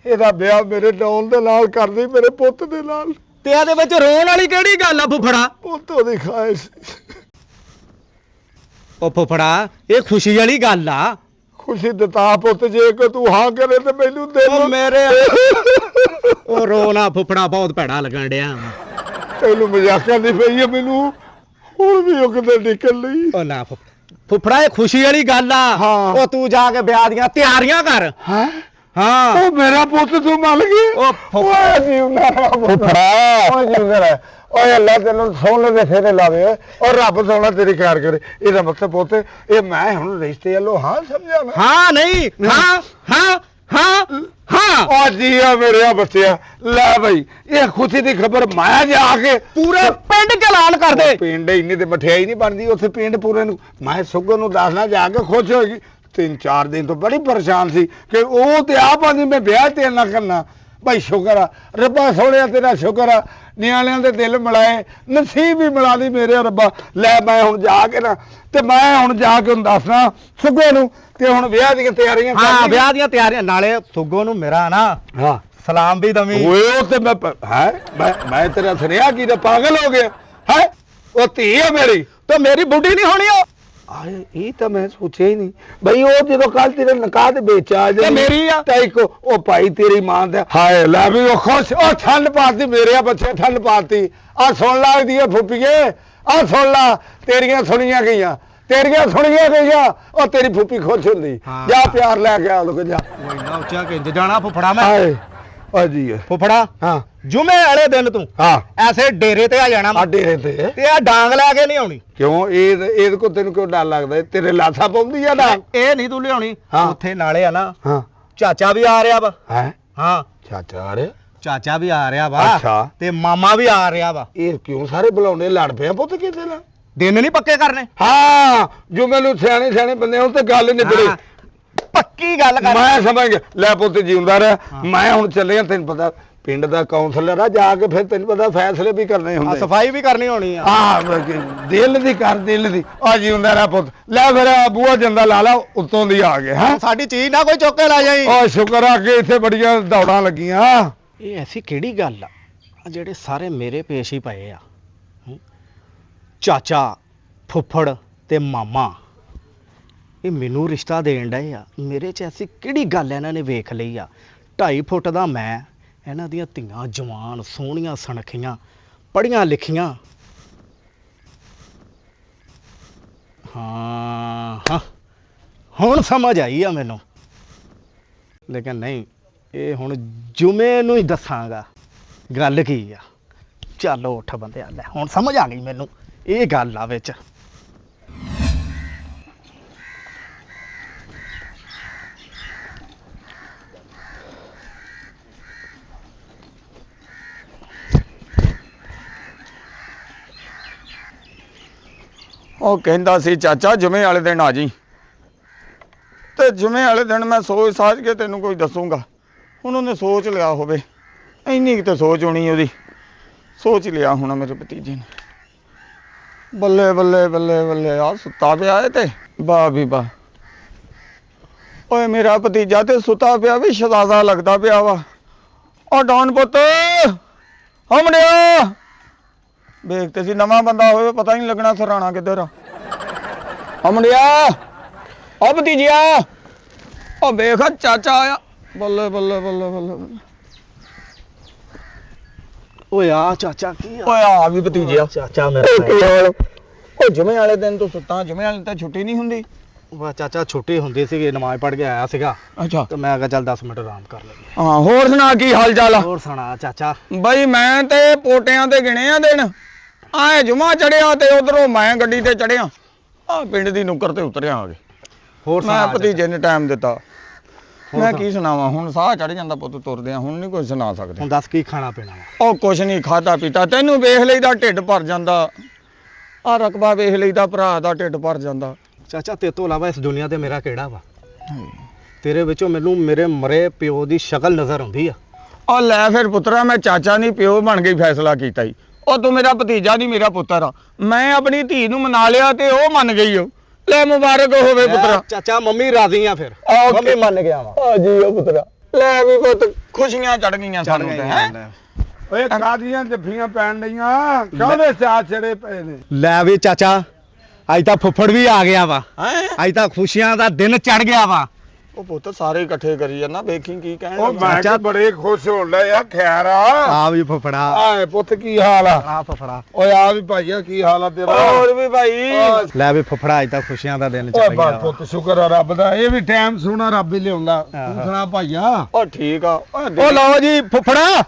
ਇਹਦਾ ਵਿਆਹ ਮੇਰੇ ਡੌਲ ਦੇ ਨਾਲ ਕਰਦੀ ਮੇਰੇ ਪੁੱਤ ਦੇ ਨਾਲ ਤੇ ਇਹਦੇ ਵਿੱਚ ਰੋਣ ਵਾਲੀ ਕਿਹੜੀ ਗੱਲ ਆ ਫੁੱਫੜਾ ਪੁੱਤ ਉਹਦੀ ਖਾਇਸ਼ ਉਹ ਫੁੱਫੜਾ ਇਹ ਖੁਸ਼ੀ ਵਾਲੀ ਗੱਲ ਆ ਖੁਸ਼ੀ ਦਿੱਤਾ ਪੁੱਤ ਜੇ ਕਿ ਤੂੰ ਹਾਂ ਕਰੇ ਤੇ ਮੈਨੂੰ ਦੇ ਉਹ ਮੇਰੇ ਉਹ ਰੋਣਾ ਫੁੱਫੜਾ ਬਹੁਤ ਭੈੜਾ ਲੱਗਣ ਡਿਆ ਤੈਨੂੰ ਮਜ਼ਾਕਾਂ ਦੀ ਪਈ ਹੈ ਮੈਨੂੰ ਹੁਣ ਵੀ ਉਹ ਕਿਤੇ ਨਿਕਲ ਲਈ ਉਹ ਨਾ ਫੁੱਫੜਾ ਇਹ ਖੁਸ਼ੀ ਵਾਲੀ ਗੱਲ ਆ ਹਾਂ। ਉਹ ਤੂੰ ਜਾ ਕੇ ਵਿਆਹ ਦੀਆਂ ਤਿਆਰੀਆਂ ਕਰ ਹਾਂ ਹਾਂ ਉਹ ਮੇਰਾ ਪੁੱਤ ਤੂੰ ਮੰਨ ਗਈ ਉਹ ਓਏ ਜੀਵਨਾ ਓਏ ਜੀਵਨਾ ਓਏ ਅੱਲਾ ਤੈਨੂੰ ਸੋਹਣੇ ਦੇ ਫੇਰੇ ਲਾਵੇ ਔਰ ਰੱਬ ਸੋਹਣਾ ਤੇਰੀ ਖੈਰ ਕਰੇ ਇਹਦਾ ਮਤਲਬ ਪੁੱਤ ਇਹ ਮੈਂ ਹੁਣ ਰਿਸ਼ਤੇ ਵੱਲੋਂ ਹਾਂ ਸਮਝਿਆ ਮੈਂ ਹਾਂ ਨਹੀਂ ਹਾਂ ਹਾਂ ਹਾਂ ਹਾਂ ਓ ਜੀ ਆ ਮੇਰੇ ਬੱਚਿਆ ਲੈ ਬਈ ਇਹ ਖੁਸ਼ੀ ਦੀ ਖਬਰ ਮੈਂ ਜਾ ਕੇ ਪੂਰੇ ਪਿੰਡ ਚ ਐਲਾਨ ਕਰ ਦੇ ਪਿੰਡ ਇੰਨੀ ਤੇ ਮਠਿਆਈ ਨਹੀਂ ਬਣਦੀ ਉੱਥੇ ਪਿੰਡ ਪੂਰੇ ਨੂੰ ਮੈਂ ਸੁੱਗਰ ਨੂੰ ਦੱਸਣਾ ਜਾ ਕੇ ਖੁਸ਼ ਹੋਏਗੀ 3-4 ਦਿਨ ਤੋਂ ਬੜੀ ਪਰੇਸ਼ਾਨ ਸੀ ਕਿ ਉਹ ਤੇ ਆਪ ਆਂਦੀ ਮੈਂ ਵਿਆਹ ਤੇ ਨਾ ਕਰਨਾ ਭਾਈ ਸ਼ੁਕਰ ਆ ਰੱਬਾ ਸੋਹਣਿਆ ਤੇਰਾ ਸ਼ੁਕਰ ਆ ਨਿਆਣਿਆਂ ਦੇ ਦਿਲ ਮਿਲਾਏ ਨਸੀਬ ਵੀ ਮਿਲਾ ਦੀ ਮੇਰੇ ਰੱਬਾ ਲੈ ਮੈਂ ਹੁਣ ਜਾ ਕੇ ਨਾ ਤੇ ਮੈਂ ਹੁਣ ਜਾ ਕੇ ਉਹਨੂੰ ਦੱਸਣਾ ਸੁੱਗੇ ਨੂੰ ਤੇ ਹੁਣ ਵਿਆਹ ਦੀਆਂ ਤਿਆਰੀਆਂ ਹਾਂ ਵਿਆਹ ਦੀਆਂ ਤਿਆਰੀਆਂ ਨਾਲੇ ਸੁੱਗੋ ਨੂੰ ਮੇਰਾ ਨਾ ਹਾਂ ਸਲਾਮ ਵੀ ਦਵੀਂ ਓਏ ਉਹ ਤੇ ਮੈਂ ਤੇਰਾ ਸੁਣਿਆ ਕੀ ਤੇ ਪਾਗਲ ਹੋ ਗਿਆ ਹੈ ਉਹ ਧੀ ਆ ਮੇਰੀ ਤੇ ਮੇਰੀ ਬੁੱਢੀ ਨਹੀਂ ਹੋਣੀ ਉਹ ਆਏ ਇਹ ਤਾਂ ਮੈਂ ਸੋਚਿਆ ਹੀ ਨਹੀਂ ਬਈ ਉਹ ਜਦੋਂ ਕੱਲ ਤੇਰੇ ਨਿਕਾਹ ਤੇ ਵਿੱਚ ਆ ਤੇ ਮੇਰੀ ਆ ਤਾਂ ਇੱਕ ਉਹ ਭਾਈ ਤੇਰੀ ਮਾਂ ਦਾ ਹਾਏ ਲੈ ਵੀ ਉਹ ਖੁਸ਼ ਉਹ ਠੰਡ ਪਾਤੀ ਮੇਰੇ ਬੱਚੇ ਠੰਡ ਪਾਤੀ ਆ ਸੁਣ ਲੱਗਦੀ ਆ ਫੁੱਫੀਏ ਆ ਸੁਣ ਲਾ ਤੇਰੀਆਂ ਸੁਣੀਆਂ ਗਈਆਂ ਉਹ ਤੇਰੀ ਫੁੱਫੀ ਖੁਸ਼ ਹੁੰਦੀ ਹਾਂ। ਜਾ ਪਿਆਰ ਲੈ ਕੇ ਆ ਉਹਦੇ ਕੋਲ ਜਾ ਉਹ ਇੰਨਾ ਉੱਚਾ ਕਿੰਜ ਜਾਣਾ ਫੁੱਫੜਾ ਮੈਂ ਹਾਏ ਆ ਜੀ ਫੁੱਫੜਾ ਹਾਂ ਜੁਮੇ ਵਾਲੇ ਦਿਨ ਤੂੰ ਹਾਂ ਐਸੇ ਡੇਰੇ ਤੇ ਆ ਜਾਣਾ ਆ ਡੇਰੇ ਤੇ ਤੇ ਆ ਡਾਂਗ ਲੈ ਕੇ ਨਹੀਂ ਆਉਣੀ ਕਿਉਂ ਇਹਦੇ ਕੋ ਤੈਨੂੰ ਕਿਉਂ ਡਰ ਲੱਗਦਾ ਤੇਰੇ ਲਾਸਾ ਪਾਉਂਦੀ ਆ ਨਾ ਇਹ ਨਹੀਂ ਤੂੰ ਲਿਆਉਣੀ ਹਾਂ। ਉੱਥੇ ਨਾਲੇ ਆ ਨਾ ਹਾਂ ਚਾਚਾ ਵੀ ਆ ਰਿਹਾ ਵਾ ਹੈ ਹਾਂ ਚਾਚਾ ਆ ਰਿਹਾ ਚਾਚਾ ਵੀ ਆ ਰਿਹਾ ਵਾ ਅੱਛਾ। ਤੇ ਮਾਮਾ ਵੀ ਆ ਰਿਹਾ ਵਾ ਇਹ ਕਿਉਂ ਸਾਰੇ ਬੁਲਾਉਂਦੇ ਲੜ ਪਿਆ ਪੁੱਤ ਕਿਤੇ ਨਾਲ ਦਿਨ ਨਹੀਂ ਪੱਕੇ ਕਰਨੇ ਹਾਂ ਜੋ ਮੈਨੂੰ ਸਿਆਣੇ ਬੰਦੇ ਹੁਣ ਤੇ ਗੱਲ ਨਿਬੜੇ ਹਾਂ, ਪੱਕੀ ਗੱਲ ਕਰ ਮੈਂ ਸਮਝ ਗਿਆ ਲੈ ਪੁੱਤ ਜਿਉਂਦਾ ਰਿਹਾ ਮੈਂ ਹੁਣ ਚੱਲਿਆ ਤੈਨੂੰ ਪਤਾ ਪਿੰਡ ਦਾ ਕਾਉਂਸਲਰ ਆ ਜਾ ਕੇ ਫਿਰ ਤੈਨੂੰ ਪਤਾ ਫੈਸਲੇ ਵੀ ਕਰਨੇ ਹੁੰਦੇ ਸਫਾਈ ਵੀ ਕਰਨੀ ਹੋਣੀ ਆ ਦਿਲ ਦੀ ਆ ਜਿਉਂਦਾ ਰਿਹਾ ਪੁੱਤ ਲੈ ਫਿਰ ਬੂਆ ਜੰਦਾ ਲਾ ਲਾ ਉੱਤੋਂ ਦੀ ਆ ਗਿਆ ਹਾਂ ਸਾਡੀ ਚੀਜ਼ ਨਾ ਕੋਈ ਚੁੱਕ ਕੇ ਲੈ ਜਾਈ ਓ ਸ਼ੁਕਰ ਆ ਕਿ ਇੱਥੇ ਬੜੀਆਂ ਦੌੜਾਂ ਲੱਗੀਆਂ ਇਹ ਐਸੀ ਕਿਹੜੀ ਗੱਲ ਆ ਆਹ ਜਿਹੜੇ ਸਾਰੇ ਮੇਰੇ ਪੇਸ਼ ਹੀ ਪਏ ਆ ਚਾਚਾ ਫੁੱਫੜ ਤੇ ਮਾਮਾ ਇਹ ਮੈਨੂੰ ਰਿਸ਼ਤਾ ਦੇਣ ਡਏ ਆ ਮੇਰੇ 'ਚ ਐਸੀ ਕਿਹੜੀ ਗੱਲ ਇਹਨਾਂ ਨੇ ਵੇਖ ਲਈ ਆ 2.5 ਫੁੱਟ ਦਾ ਮੈਂ ਇਹਨਾਂ ਦੀਆਂ ਧੀਆਂ ਜਵਾਨ ਸੋਹਣੀਆਂ ਸੁਨੱਖੀਆਂ ਪੜ੍ਹੀਆਂ ਲਿਖੀਆਂ ਹਾਂ ਹੁਣ ਸਮਝ ਆਈ ਆ ਮੈਨੂੰ ਲੇਕਿਨ ਨਹੀਂ ਇਹ ਹੁਣ ਜੁਮੇ ਨੂੰ ਹੀ ਦੱਸਾਂਗਾ ਗੱਲ ਕੀ ਆ ਚੱਲੋ ਉੱਠ ਬੰਦਿਆ ਲੈ ਹੁਣ ਸਮਝ ਆ ਗਈ ਮੈਨੂੰ ਇਹ ਗੱਲ ਆ ਵਿੱਚ ਉਹ ਕਹਿੰਦਾ ਸੀ ਚਾਚਾ ਜੁਮੇ ਵਾਲੇ ਦਿਨ ਆ ਜੀ ਤੇ ਜੁਮੇ ਵਾਲੇ ਦਿਨ ਮੈਂ ਸੋਚ ਸਾਜ ਕੇ ਤੈਨੂੰ ਕੋਈ ਦੱਸੂਗਾ ਹੁਣ ਉਹਨੇ ਸੋਚ ਲਿਆ ਹੋਵੇ ਇੰਨੀ ਕੁ ਤਾਂ ਸੋਚ ਹੋਣੀ ਉਹਦੀ, ਸੋਚ ਲਿਆ ਹੋਣਾ ਮੇਰੇ ਭਤੀਜੇ ਨੇ। ਬੱਲੇ ਬੱਲੇ ਬੱਲੇ ਬੱਲੇ, ਆ ਸੁੱਤਾ ਪਿਆ ਏ ਤੇ ਵਾਹ ਵੀ ਵਾਹ। ਓਏ ਮੇਰਾ ਭਤੀਜਾ ਤੇ ਸੁੱਤਾ ਪਿਆ ਵੀ ਸ਼ਹਜ਼ਾਦਾ ਲੱਗਦਾ ਪਿਆ ਵਾ। ਓ ਡੌਨ ਪੁੱਤ ਹਮੜਿਆ, ਵੇਖ ਤੇ ਸੀ ਨਵਾਂ ਬੰਦਾ ਹੋਵੇ ਪਤਾ ਹੀ ਨਹੀਂ ਲੱਗਣਾ ਸਰਾਣਾ ਕਿੱਧਰ ਆ। ਹਮੜਿਆ ਓ ਭਤੀਜਿਆ, ਓ ਵੇਖ ਚਾਚਾ ਆਇਆ। ਬੱਲੇ ਬੱਲੇ ਬੱਲੇ ਬੱਲੇ ਬੱਲੇ। ਓਏ ਆ ਚਾਚਾ ਕੀ ਆ? ਓਏ ਆ ਵੀ ਭਤੀਜਿਆ। ਚਾਚਾ ਓ ਮੇਰਾ ਕੀ ਹਾਲ? ਓ ਜੁਮੇ ਵਾਲੇ ਦਿਨ ਤੋਂ ਸੁੱਤਾ, ਜੁਮੇ ਵਾਲੇ ਤਾਂ ਛੁੱਟੀ ਨਹੀਂ ਹੁੰਦੀ। ਵਾ ਚਾਚਾ ਛੁੱਟੀ ਹੁੰਦੀ ਸੀਗੀ, ਨਮਾਜ਼ ਪੜ੍ਹ ਕੇ ਆਇਆ ਸੀਗਾ ਅੱਛਾ ਤੇ ਮੈਂ ਕਿਹਾ ਚੱਲ 10 ਮਿੰਟ ਆਰਾਮ ਕਰ ਲਈਏ। ਹਾਂ, ਹੋਰ ਸੁਣਾ ਕੀ ਹਾਲ ਚਾਲ ਆ? ਹੋਰ ਸੁਣਾ ਚਾਚਾ। ਬਈ ਮੈਂ ਤੇ ਪੋਟਿਆਂ ਤੇ ਗਿਣੇ ਆ ਦਿਨ, ਆਏ ਜੁਮਾ ਚੜਿਆ ਤੇ ਉਧਰੋਂ ਮੈਂ ਗੱਡੀ ਤੇ ਚੜਿਆ, ਆ ਪਿੰਡ ਦੀ ਨੁੱਕਰ ਤੇ ਉਤਰਿਆ ਆ ਕੇ। ਹੋਰ ਮੈਂ ਸੁਣਾ ਭਤੀਜੇ ਨੇ ਟਾਈਮ ਦਿੱਤਾ। ਹੋਰ ਮੈਂ ਸੁਣਾ। ਕੀ ਸੁਣਾਵਾਂ, ਹੁਣ ਸਾਹ ਚੜ ਜਾਂਦਾ ਪੁੱਤ ਤੁਰਦੇ ਆ, ਹੁਣ ਨਹੀਂ ਕੁਝ ਸੁਣਾ ਸਕਦੇ। ਹੁਣ ਦੱਸ ਕੀ ਖਾਣਾ ਪੀਣਾ ਵਾ? ਉਹ ਕੁਛ ਨਹੀਂ ਖਾਦਾ ਪੀਤਾ, ਤੈਨੂੰ ਵੇਖ ਲਈਦਾ ਢਿੱਡ ਭਰ ਜਾਂਦਾ, ਆ ਰਕਬਾ ਵੇਖ ਲਈਦਾ ਭਰਾ ਦਾ ਢਿੱਡ ਭਰ ਜਾਂਦਾ। ਚਾਚਾ ਤੇਰੇ ਤੋਂ ਇਲਾਵਾ ਇਸ ਦੁਨੀਆ ਤੇ ਮੇਰਾ ਕਿਹੜਾ ਵਾ? ਤੇਰੇ ਵਿੱਚੋਂ ਮੈਨੂੰ ਮੇਰੇ ਮਰੇ ਪਿਓ ਦੀ ਸ਼ਕਲ ਨਜ਼ਰ ਆਉਂਦੀ ਆ। ਉਹ ਲੈ ਫਿਰ ਪੁੱਤਰਾ, ਮੈਂ ਚਾਚਾ ਨਹੀਂ ਪਿਓ ਬਣ ਕੇ ਫੈਸਲਾ ਕੀਤਾ ਈ। ਉਹ ਤੂੰ ਮੇਰਾ ਭਤੀਜਾ ਨਹੀਂ ਮੇਰਾ ਪੁੱਤਰ ਆ। ਮੈਂ ਆਪਣੀ ਧੀ ਨੂੰ ਮਨਾ ਲਿਆ ਤੇ ਉਹ ਮੰਨ ਗਈ ਓ। ਲੈ ਮੁਬਾਰਕ ਹੋਵੇ ਪੁੱਤਰਾ। ਚਾਚਾ ਮੰਮੀ ਰਾਜ਼ੀ ਆ ਫਿਰ। ਓਕੇ। ਮੰਮੀ ਮੰਨ ਗਿਆ ਵਾ। ਆ ਜੀ ਉਹ ਪੁੱਤਰਾ, ਲੈ ਵੀ ਪੁੱਤ ਖੁਸ਼ੀਆਂ ਚੜ ਗਈਆਂ ਸਾਨੂੰ ਤੇ ਹੈਂ। ਓਏ ਕਾਦੀਆਂ ਜੱਫੀਆਂ ਪੈਣ ਲਈਆਂ, ਕਾਹਦੇ ਚਾਹ ਚੜੇ ਪਏ ਨੇ? ਲੈ ਵੀ ਚਾਚਾ, ਅੱਜ ਤਾਂ ਫੁੱਫੜ ਵੀ ਆ ਗਿਆ ਵਾ। ਹੈਂ? ਅੱਜ ਤਾਂ ਖੁਸ਼ੀਆਂ ਦਾ ਦਿਨ ਚੜ ਗਿਆ ਵਾ। ਉਹ ਪੁੱਤ ਸਾਰੇ ਇਕੱਠੇ ਕਰੀ ਜਾਂਦਾ, ਵੇਖੀ ਕੀ ਕਹਿਣ ਉਹ ਲੱਗਾ। ਮੈਂ ਕਿ ਬੜੇ ਖੁਸ਼ ਹੋਣ ਲਏ ਆ। ਖੈਰ ਆ ਆ ਵੀ ਫੁੱਫੜਾ। ਆਏ ਪੁੱਤ ਕੀ ਹਾਲ ਆ? ਆ ਫੁੱਫੜਾ। ਓਏ ਆ ਵੀ ਭਾਈਆ ਕੀ ਹਾਲ ਆ ਤੇਰਾ? ਹੋਰ ਵੀ ਭਾਈ। ਲੈ ਵੀ ਫੁੱਫੜਾ, ਅੱਜ ਤਾਂ ਖੁਸ਼ੀਆਂ ਦਾ ਦਿਨ ਓਏ ਚੜ ਗਿਆ ਬਸ ਵਾ। ਪੁੱਤ ਸ਼ੁਕਰ ਆ ਰੱਬ ਦਾ, ਇਹ ਵੀ ਟਾਈਮ ਸੋਹਣਾ ਰੱਬ ਹੀ ਲਿਆਉਂਦਾ। ਤੂੰ ਸੁਣਾ ਭਾਈਆ? ਉਹ ਠੀਕ ਆ। ਉਹ ਲਓ ਜੀ ਫੁੱਫੜਾ,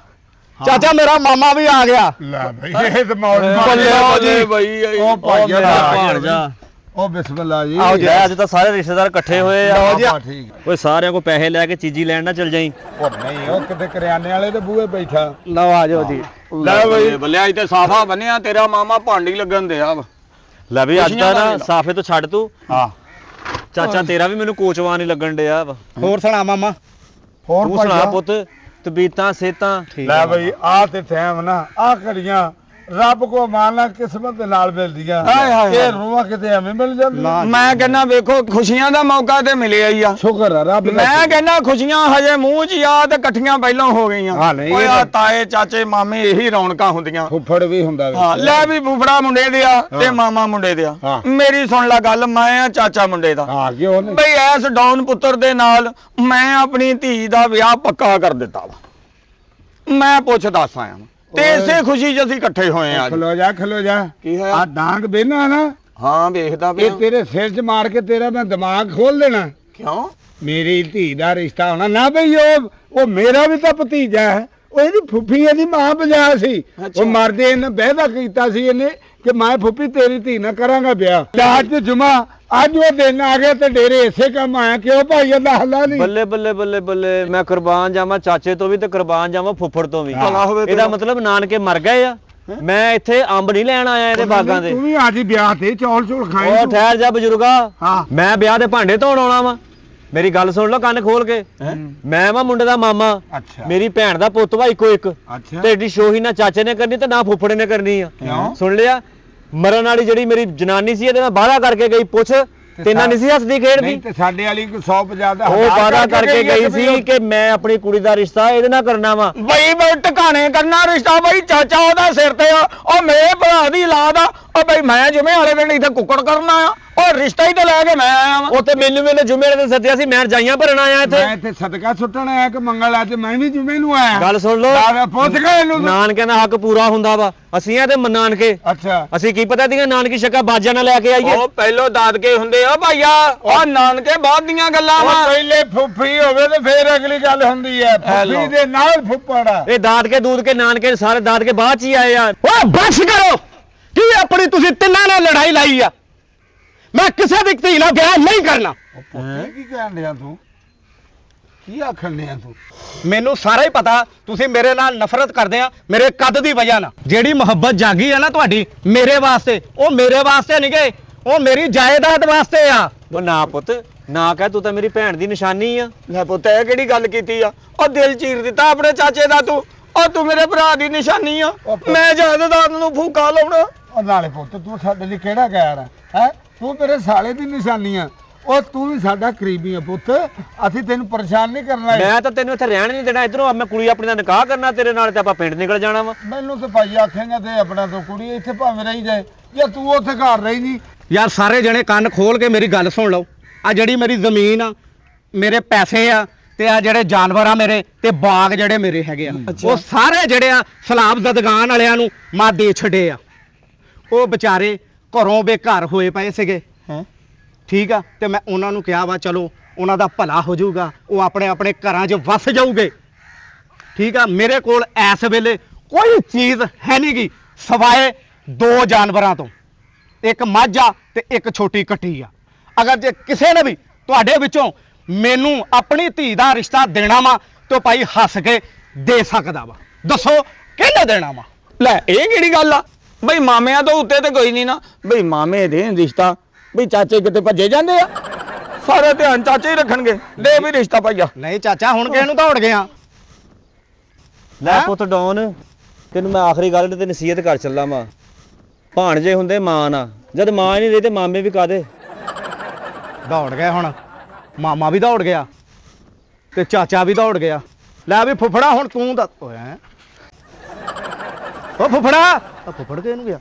ਚਾਚਾ ਮੇਰਾ ਮਾਮਾ ਵੀ ਆ ਗਿਆ। ਲੈ ਬਈ ਇਹ ਤੇ ਮੌਜ ਬੱਲੇ ਬੱਲੇ ਭਾਈ। ਉਹ ਭਾਈਆ ਮੇਰਾ ਦਾ ਭਾਣਜਾ। ਉਹ ਬਿਸਮਿਲ੍ਲਾ ਜੀ। ਆਓ ਜੀ। ਅੱਜ ਤਾਂ ਸਾਰੇ ਰਿਸ਼ਤੇਦਾਰ ਇਕੱਠੇ ਹੋਏ ਆ। ਲਓ ਜੀ। ਹਾਂ, ਠੀਕ ਆ। ਓਏ ਸਾਰਿਆਂ ਕੋ ਪੈਸੇ ਲੈ ਕੇ ਚੀਜ਼ੀ ਲੈਣ ਨਾ ਚਲ ਜਾਈ। ਉਹ ਨਹੀਂ, ਉਹ ਕਿਤੇ ਕਰਿਆਨੇ ਵਾਲੇ ਦੇ ਬੂਹੇ ਬੈਠਾ। ਲਓ ਆ ਜਾਓ ਜੀ। ਲੈ ਬਈ। ਬੱਲੇ ਅੱਜ ਤੇ ਸਾਫਾ ਬੰਨਿਆ, ਤੇਰਾ ਮਾਮਾ ਭਾਂਡੀ ਲੱਗਣ ਦਿਆ ਵਾ। ਲੈ ਵੀ ਅੱਜ ਖੁਸ਼ੀਆਂ ਤਾਂ ਦਾ ਨਾ ਵੇਲਾ। ਸਾਫੇ ਤੋਂ ਛੱਡ ਤੂੰ, ਹਾਂ ਚਾਚਾ ਤੇਰਾ ਵੀ ਮੈਨੂੰ ਕੋਚਵਾਨ ਹੀ ਲੱਗਣ ਡਿਆ ਵਾ। ਹੋਰ ਸੁਣਾ ਮਾਮਾ? ਹੋਰ ਤੂੰ ਸੁਣਾ ਭਾਈਆ? ਪੁੱਤ, ਤਬੀਤਾਂ ਸਿਹਤਾਂ ਠੀਕ ਲੈ ਆ ਬਈ ਆ ਤੇ ਟਾਈਮ ਨਾ ਆ ਘੜੀਆਂ ਰੱਬ ਕੋ ਮਾਨਣਾ ਕਿਸਮਤ ਦੇ ਨਾਲ ਮਿਲਦੀਆਂ। ਹਾਏ ਹਾਏ ਇਹ ਹਾਏ। ਰੂਹਾਂ ਕਿਤੇ ਐਵੇਂ ਮਿਲ ਜਾਂਦੀਆਂ। ਨਾ। ਮੈਂ ਕਹਿੰਦਾ ਵੇਖੋ ਖੁਸ਼ੀਆਂ ਦਾ ਮੌਕਾ ਤੇ ਮਿਲਿਆ ਹੀ ਆ। ਸ਼ੁਕਰ ਆ ਰੱਬ ਦਾ। ਮੈਂ ਕਹਿੰਦਾ ਖੁਸ਼ੀਆਂ ਹਜੇ ਮੂੰਹ 'ਚ ਆ ਤੇ ਇਕੱਠੀਆਂ ਪਹਿਲਾਂ ਹੋ ਗਈਆਂ। ਹਾਂ, ਨਹੀਂ, ਓਏ ਇਹ ਆ ਤਾਂ- ਤਾਏ ਚਾਚੇ ਮਾਮੇ ਇਹੀ ਰੌਣਕਾਂ ਹੁੰਦੀਆਂ। ਫੁੱਫੜ ਵੀ ਹੁੰਦਾ ਵੇ। ਹਾਂ, ਲੈ ਵੀ ਫੁੱਫੜਾ ਮੁੰਡੇ ਦੇ ਆ ਤੇ ਹਾਂ। ਮਾਮਾ ਮੁੰਡੇ ਦੇ ਆ। ਹਾਂ। ਮੇਰੀ ਸੁਣ ਲੈ ਗੱਲ, ਮੈਂ ਆ ਚਾਚਾ ਮੁੰਡੇ ਦਾ। ਹਾਂ ਕਿਉਂ ਨਹੀਂ? ਬਈ ਐਸ ਡਾਊਨ ਪੁੱਤਰ ਦੇ ਨਾਲ ਮੈਂ ਆਪਣੀ ਧੀ ਦਾ ਵਿਆਹ ਪੱਕਾ ਕਰ ਦਿੱਤਾ ਵਾ। ਮੈਂ ਪੁੱਛ ਦੱਸ ਆਇਆ ਵਾਂ। ਤੇ ਓਏ। ਇਸੇ ਖੁਸ਼ੀ 'ਚ ਅਸੀਂ ਇਕੱਠੇ ਹੋਏ ਆ ਅੱਜ। ਖਲੋ ਜਾ ਖਲੋ ਜਾ। ਕੀ ਹੋਇਆ? ਆ ਡਾਂਗ ਬੇਨਾ ਨਾ, ਹਾਂ ਵੇਖਦਾ ਪਿਆ। ਇਹ ਤੇਰੇ ਸਿਰ 'ਚ ਮਾਰ ਕੇ ਤੇਰਾ ਮੈਂ ਦਿਮਾਗ ਖੋਲ ਦੇਣਾ। ਕਿਉਂ? ਮੇਰੀ ਧੀ ਦਾ ਰਿਸ਼ਤਾ ਹੋਣਾ ਨਾ ਬਈ। ਉਹ ਮੇਰਾ ਵੀ ਤਾਂ ਭਤੀਜਾ ਹੈ। ਉਹ ਇਹਦੀ ਫੁੱਫੀ ਇਹਦੀ ਮਾਂ ਬਜਾ ਸੀ। ਅੱਛਾ। ਉਹ ਮਰਦੇ ਇਹਨੇ ਵਾਅਦਾ ਕੀਤਾ ਸੀ ਇਹਨੇ ਕਿ ਮੈਂ ਫੁੱਫੀ ਤੇਰੀ ਧੀ ਨਾਲ ਕਰਾਂਗਾ ਵਿਆਹ। ਤੇ ਅੱਜ ਜੁਮਾ, ਅੱਜ ਉਹ ਦਿਨ ਆ ਗਿਆ ਤੇ ਡੇਰੇ ਇਸੇ ਕੰਮ ਆਇਆ। ਕਿਉਂ ਭਾਈ ਇਹਦਾ ਹੱਲਾ ਨਹੀਂ? ਬੱਲੇ ਬੱਲੇ ਬੱਲੇ ਬੱਲੇ, ਮੈਂ ਕੁਰਬਾਨ ਜਾਵਾਂ ਚਾਚੇ ਤੋਂ ਵੀ ਤੇ ਕੁਰਬਾਨ ਜਾਵਾਂ ਫੁੱਫੜ ਤੋਂ ਵੀ। ਭਲਾ ਹੋਵੇ ਇਹਦਾ ਤੇਰਾ। ਮਤਲਬ ਨਾਨਕੇ ਮਰ ਗਏ ਆ। ਮੈਂ ਇੱਥੇ ਅੰਬ ਨਹੀਂ ਲੈਣ ਆਇਆ ਇਹਦੇ ਬਾਗਾਂ ਦੇ। ਤੂੰ ਵੀ ਅੱਜ ਵਿਆਹ ਤੇ ਚੌਲ ਚੌਲ ਖਾਈ ਉਹ ਤੂੰ। ਠਹਿਰ ਜਾ ਬਜ਼ੁਰਗਾ, ਹਾਂ। ਮੈਂ ਵਿਆਹ ਦੇ ਭਾਂਡੇ ਧੋਣ ਆਉਣਾ ਵਾ। ਮੇਰੀ ਗੱਲ ਸੁਣ ਲਓ ਕੰਨ ਖੋਲ ਕੇ। ਮੈਂ ਵਾ ਮੁੰਡੇ ਦਾ ਮਾਮਾ, ਅੱਛਾ ਮੇਰੀ ਭੈਣ ਦਾ ਪੁੱਤ ਵਾ ਇੱਕੋ ਇੱਕ। ਅੱਛਾ ਤੇ ਏਡੀ ਸ਼ੋਹੀ ਨਾ ਚਾਚੇ ਨੇ ਕਰਨੀ ਤੇ ਨਾ ਫੁੱਫੜੇ ਨੇ ਕਰਨੀ ਆ। ਕਿਉਂ? ਸੁਣ ਲਿਆ? ਮਰਨ ਵਾਲੀ ਜਿਹੜੀ ਮੇਰੀ ਜਨਾਨੀ ਸੀ ਇਹਦੇ ਨਾਲ ਵਾਅਦਾ ਕਰਕੇ ਗਈ। ਪੁੱਛ ਤੇਨਾਂ ਨਹੀਂ ਸੀ ਹੱਸਦੀ ਖੇਡਦੀ? ਨਹੀਂ ਤੇ ਸਾਡੇ ਵਾਲੀ ਕੋਈ 150 ਦਾ ਉਹ ਹਜ਼ਾਰ ਵਾਅਦਾ ਕਰਕੇ ਗਈ ਕਿ ਸੀ ਕਿ ਮੈਂ ਆਪਣੀ ਕੁੜੀ ਦਾ ਰਿਸ਼ਤਾ ਇਹਦੇ ਨਾਲ ਕਰਨਾ ਵਾ। ਬਈ ਬਈ ਟਿਕਾਣੇ ਕਰਨਾ ਰਿਸ਼ਤਾ। ਬਈ ਚਾਚਾ ਉਹਦਾ ਸਿਰ ਤੇ ਆ, ਉਹ ਮੇਰੇ ਭਰਾ ਦੀ ਔਲਾਦ ਆ। ਉਹ ਬਈ ਮੈਂ ਜਿਵੇਂ ਵਾਲੇ ਦਿਨ ਇੱਥੇ ਕੁੱਕੜ ਕਰਨਾ ਆ, ਉਹ ਰਿਸ਼ਤਾ ਹੀ ਤੇ ਲੈ ਕੇ ਮੈਂ ਆਇਆ ਵਾਂ। ਉੱਥੇ ਮੈਨੂੰ ਜੁਮੇ ਦੇ ਸੱਦਿਆ ਸੀ, ਮੈਂ ਰਜਾਈਆਂ ਭਰਨ ਆਇਆ ਇੱਥੇ। ਮੈਂ ਇੱਥੇ ਸਦਕਾ ਸੁੱਟਣ ਆਇਆ ਕਿ ਮੰਗਲ ਅੱਜ ਮੈਂ ਵੀ ਜੁਮੇ ਨੂੰ ਆਇਆ। ਗੱਲ ਸੁਣ ਲਓ, ਲੈ ਪੁੱਛ ਕੇ ਇਹਨੂੰ। ਨਾਨਕਿਆਂ ਦਾ ਹੱਕ ਪੂਰਾ ਹੁੰਦਾ ਵਾ। ਅਸੀਂ ਆ ਤੇ ਨਾਨਕੇ, ਅੱਛਾ ਅਸੀਂ ਕੀ ਪਤਾ ਦੀਆਂ ਨਾਨਕੀ ਸ਼ੱਕਾ ਬਾਜਾਂ ਨਾਲ ਲੈ ਕੇ ਆਈਏ। ਉਹ ਪਹਿਲੋਂ ਦਾਦਕੇ ਹੁੰਦੇ ਆ ਭਾਈਆ, ਉਹ ਨਾਨਕੇ ਬਾਅਦ ਦੀਆਂ ਗੱਲਾਂ ਉਹ ਵਾ। ਪਹਿਲੇ ਫੁੱਫੀ ਹੋਵੇ ਤੇ ਫੇਰ ਅਗਲੀ ਗੱਲ ਹੁੰਦੀ ਹੈ। ਹੈਲੋ। ਫੁੱਫੀ ਦੇ ਨਾਲ ਫੁੱਫੜਾ। ਇਹ ਦਾਦਕੇ ਦੂਦ ਕੇ ਨਾਨਕੇ ਸਾਰੇ ਦਾਦਕੇ ਬਾਅਦ ਚ ਹੀ ਆਏ ਆ। ਓਏ ਬਸ ਕਰੋ। ਕੀ ਆਪਣੀ ਤੁਸੀਂ ਤਿੰਨਾਂ ਨਾਲ ਲੜਾਈ ਲਾਈ ਆ? ਮੈਂ ਕਿਸੇ ਦੀ ਧੀ ਨਾਲ ਵਿਆਹ ਨਹੀਂ ਕਰਨਾ। ਪੁੱਤ ਕੀ ਕਹਿਣ ਡਿਆ ਤੂੰ? ਕੀ ਆਖਣ ਡਿਆ ਤੂੰ? ਮੈਨੂੰ ਸਾਰਾ ਹੀ ਪਤਾ ਤੁਸੀਂ ਮੇਰੇ ਨਾਲ ਨਫ਼ਰਤ ਕਰਦੇ ਆ ਮੇਰੇ ਕੱਦ ਦੀ ਵਜ੍ਹਾ ਨਾਲ। ਜਿਹੜੀ ਮੁਹੱਬਤ ਜਾਗੀ ਆ ਨਾ ਤੁਹਾਡੀ ਮੇਰੇ ਵਾਸਤੇ, ਉਹ ਮੇਰੇ ਵਾਸਤੇ ਨਹੀਂ ਗਏ, ਉਹ ਮੇਰੀ ਜਾਇਦਾਦ ਵਾਸਤੇ ਆ। ਉਹ ਨਾ ਪੁੱਤ ਨਾ ਕਹਿ, ਤੂੰ ਤਾਂ ਮੇਰੀ ਭੈਣ ਦੀ ਨਿਸ਼ਾਨੀ ਆ। ਲੈ ਪੁੱਤ ਇਹ ਕਿਹੜੀ ਗੱਲ ਕੀਤੀ ਆ? ਉਹ ਦਿਲ ਚੀਰ ਦਿੱਤਾ ਆਪਣੇ ਚਾਚੇ ਦਾ ਤੂੰ। ਆ ਤੂੰ ਮੇਰੇ ਭਰਾ ਦੀ ਨਿਸ਼ਾਨੀ ਆ ਮੈਂ ਜਾਇਦਾਦ ਨੂੰ ਫੂਕਾ ਲਾਉਣਾ। ਉਹ ਨਾਲੇ ਪੁੱਤ ਤੂੰ ਸਾਡੇ ਲਈ ਕਿਹੜਾ ਗੈਰ ਹੈ ਤੂੰ ਮੇਰੇ ਸਾਲੇ ਦੀ ਨਿਸ਼ਾਨੀ ਆ। ਉਹ ਤੂੰ ਵੀ ਸਾਡਾ ਕਰੀਬੀ ਆ ਪੁੱਤ, ਅਸੀਂ ਤੈਨੂੰ ਪਰੇਸ਼ਾਨ ਨਹੀਂ ਕਰਨਾ। ਮੈਂ ਤਾਂ ਤੈਨੂੰ ਇੱਥੇ ਰਹਿਣ ਨਹੀਂ ਦੇਣਾ, ਇਧਰੋਂ ਮੈਂ ਕੁੜੀ ਆਪਣੀ ਦਾ ਨਿਕਾਹ ਕਰਨਾ ਤੇਰੇ ਨਾਲ ਤੇ ਆਪਾਂ ਪਿੰਡ ਨਿਕਲ ਜਾਣਾ ਵਾ। ਮੈਨੂੰ ਤੇ ਭਾਈ ਆਖੇਗਾ ਤੇ ਆਪਣਾ ਤੋਂ ਕੁੜੀ ਇੱਥੇ ਭਾਵੇਂ ਰਹੀ ਜਾਏ, ਜਾਂ ਤੂੰ ਉੱਥੇ ਘਰ ਰਹੀ ਨਹੀਂ। ਯਾਰ ਸਾਰੇ ਜਣੇ ਕੰਨ ਖੋਲ ਕੇ ਮੇਰੀ ਗੱਲ ਸੁਣ ਲਓ। ਆ ਜਿਹੜੀ ਮੇਰੀ ਜ਼ਮੀਨ ਆ, ਮੇਰੇ ਪੈਸੇ ਆ, ਤੇ ਆ ਜਿਹੜੇ ਜਾਨਵਰ ਆ ਮੇਰੇ, ਤੇ ਬਾਗ ਜਿਹੜੇ ਮੇਰੇ ਹੈਗੇ ਆ, ਉਹ ਸਾਰੇ ਜਿਹੜੇ ਆ ਸਲਾਬ ਜ਼ਦਗਾਨ ਵਾਲਿਆਂ ਨੂੰ ਮੈਂ ਦੇ ਛੱਡੇ ਆ। ਉਹ ਵਿਚਾਰੇ ਘਰੋਂ ਬੇਘਰ ਹੋਏ ਪਏ ਸੀਗੇ ਹੈ, ਠੀਕ ਆ। ਤੇ ਮੈਂ ਉਹਨਾਂ ਨੂੰ ਕਿਹਾ ਵਾ ਚਲੋ ਉਹਨਾਂ ਦਾ ਭਲਾ ਹੋ ਜਾਊਗਾ, ਉਹ ਆਪਣੇ ਆਪਣੇ ਘਰਾਂ 'ਚ ਵਸ ਜਾਊਗੇ, ਠੀਕ ਆ। ਮੇਰੇ ਕੋਲ ਇਸ ਵੇਲੇ ਕੋਈ ਚੀਜ਼ ਹੈ ਨਹੀਂ ਗੀ ਸਿਵਾਏ 2 ਜਾਨਵਰਾਂ ਤੋਂ, ਇੱਕ ਮੱਝ ਆ ਤੇ ਇੱਕ ਛੋਟੀ ਕੱਟੀ ਆ। ਅਗਰ ਜੇ ਕਿਸੇ ਨੇ ਵੀ ਤੁਹਾਡੇ ਵਿੱਚੋਂ ਮੈਨੂੰ ਆਪਣੀ ਧੀ ਦਾ ਰਿਸ਼ਤਾ ਦੇਣਾ ਵਾ ਤਾਂ ਭਾਈ ਹੱਸ ਕੇ ਦੇ ਸਕਦਾ ਵਾ। ਦੱਸੋ ਕਿਹਨੇ ਦੇਣਾ ਵਾ? ਲੈ ਇਹ ਕਿਹੜੀ ਗੱਲ ਆ ਬਈ, ਮਾਮਿਆਂ ਤੋਂ ਉੱਤੇ ਤੇ ਕੋਈ ਨਹੀਂ ਨਾ ਬਈ। ਮਾਮੇ ਦੇ ਰਿਸ਼ਤਾ ਬਈ, ਚਾਚੇ ਕਿਤੇ ਭੱਜੇ ਜਾਂਦੇ ਆ, ਸਾਰਾ ਧਿਆਨ ਚਾਚੇ ਹੀ ਰੱਖਣਗੇ। ਦੇ ਵੀ ਰਿਸ਼ਤਾ ਭਾਈਆ। ਨਹੀਂ ਚਾਚਾ, ਹੁਣ ਕਿਹਨੂੰ ਦੌੜ ਗਿਆ? ਲੈ ਹੈਂ? ਪੁੱਤ ਡੌਨ, ਤੈਨੂੰ ਮੈਂ ਆਖਰੀ ਗੱਲ ਤੇ ਨਸੀਹਤ ਕਰ ਚੱਲਾਂ ਵਾ। ਭਾਣਜੇ ਹੁੰਦੇ ਮਾਂ ਨਾ, ਜਦ ਮਾਂ ਹੀ ਨਹੀਂ ਰਹੀ ਤੇ ਮਾਮੇ ਵੀ ਕਾਦੇ। ਦੌੜ ਗਿਆ ਹੁਣ, ਮਾਮਾ ਵੀ ਦੌੜ ਗਿਆ ਤੇ ਚਾਚਾ ਵੀ ਦੌੜ ਗਿਆ। ਲੈ ਵੀ ਫੁੱਫੜਾ, ਹੁਣ ਤੂੰ ਦੱਸ। ਓਏ ਉਹ ਫੁੱਫੜਾ, ਫੁੱਫੜ ਕਿਹਨੂੰ ਗਿਆ?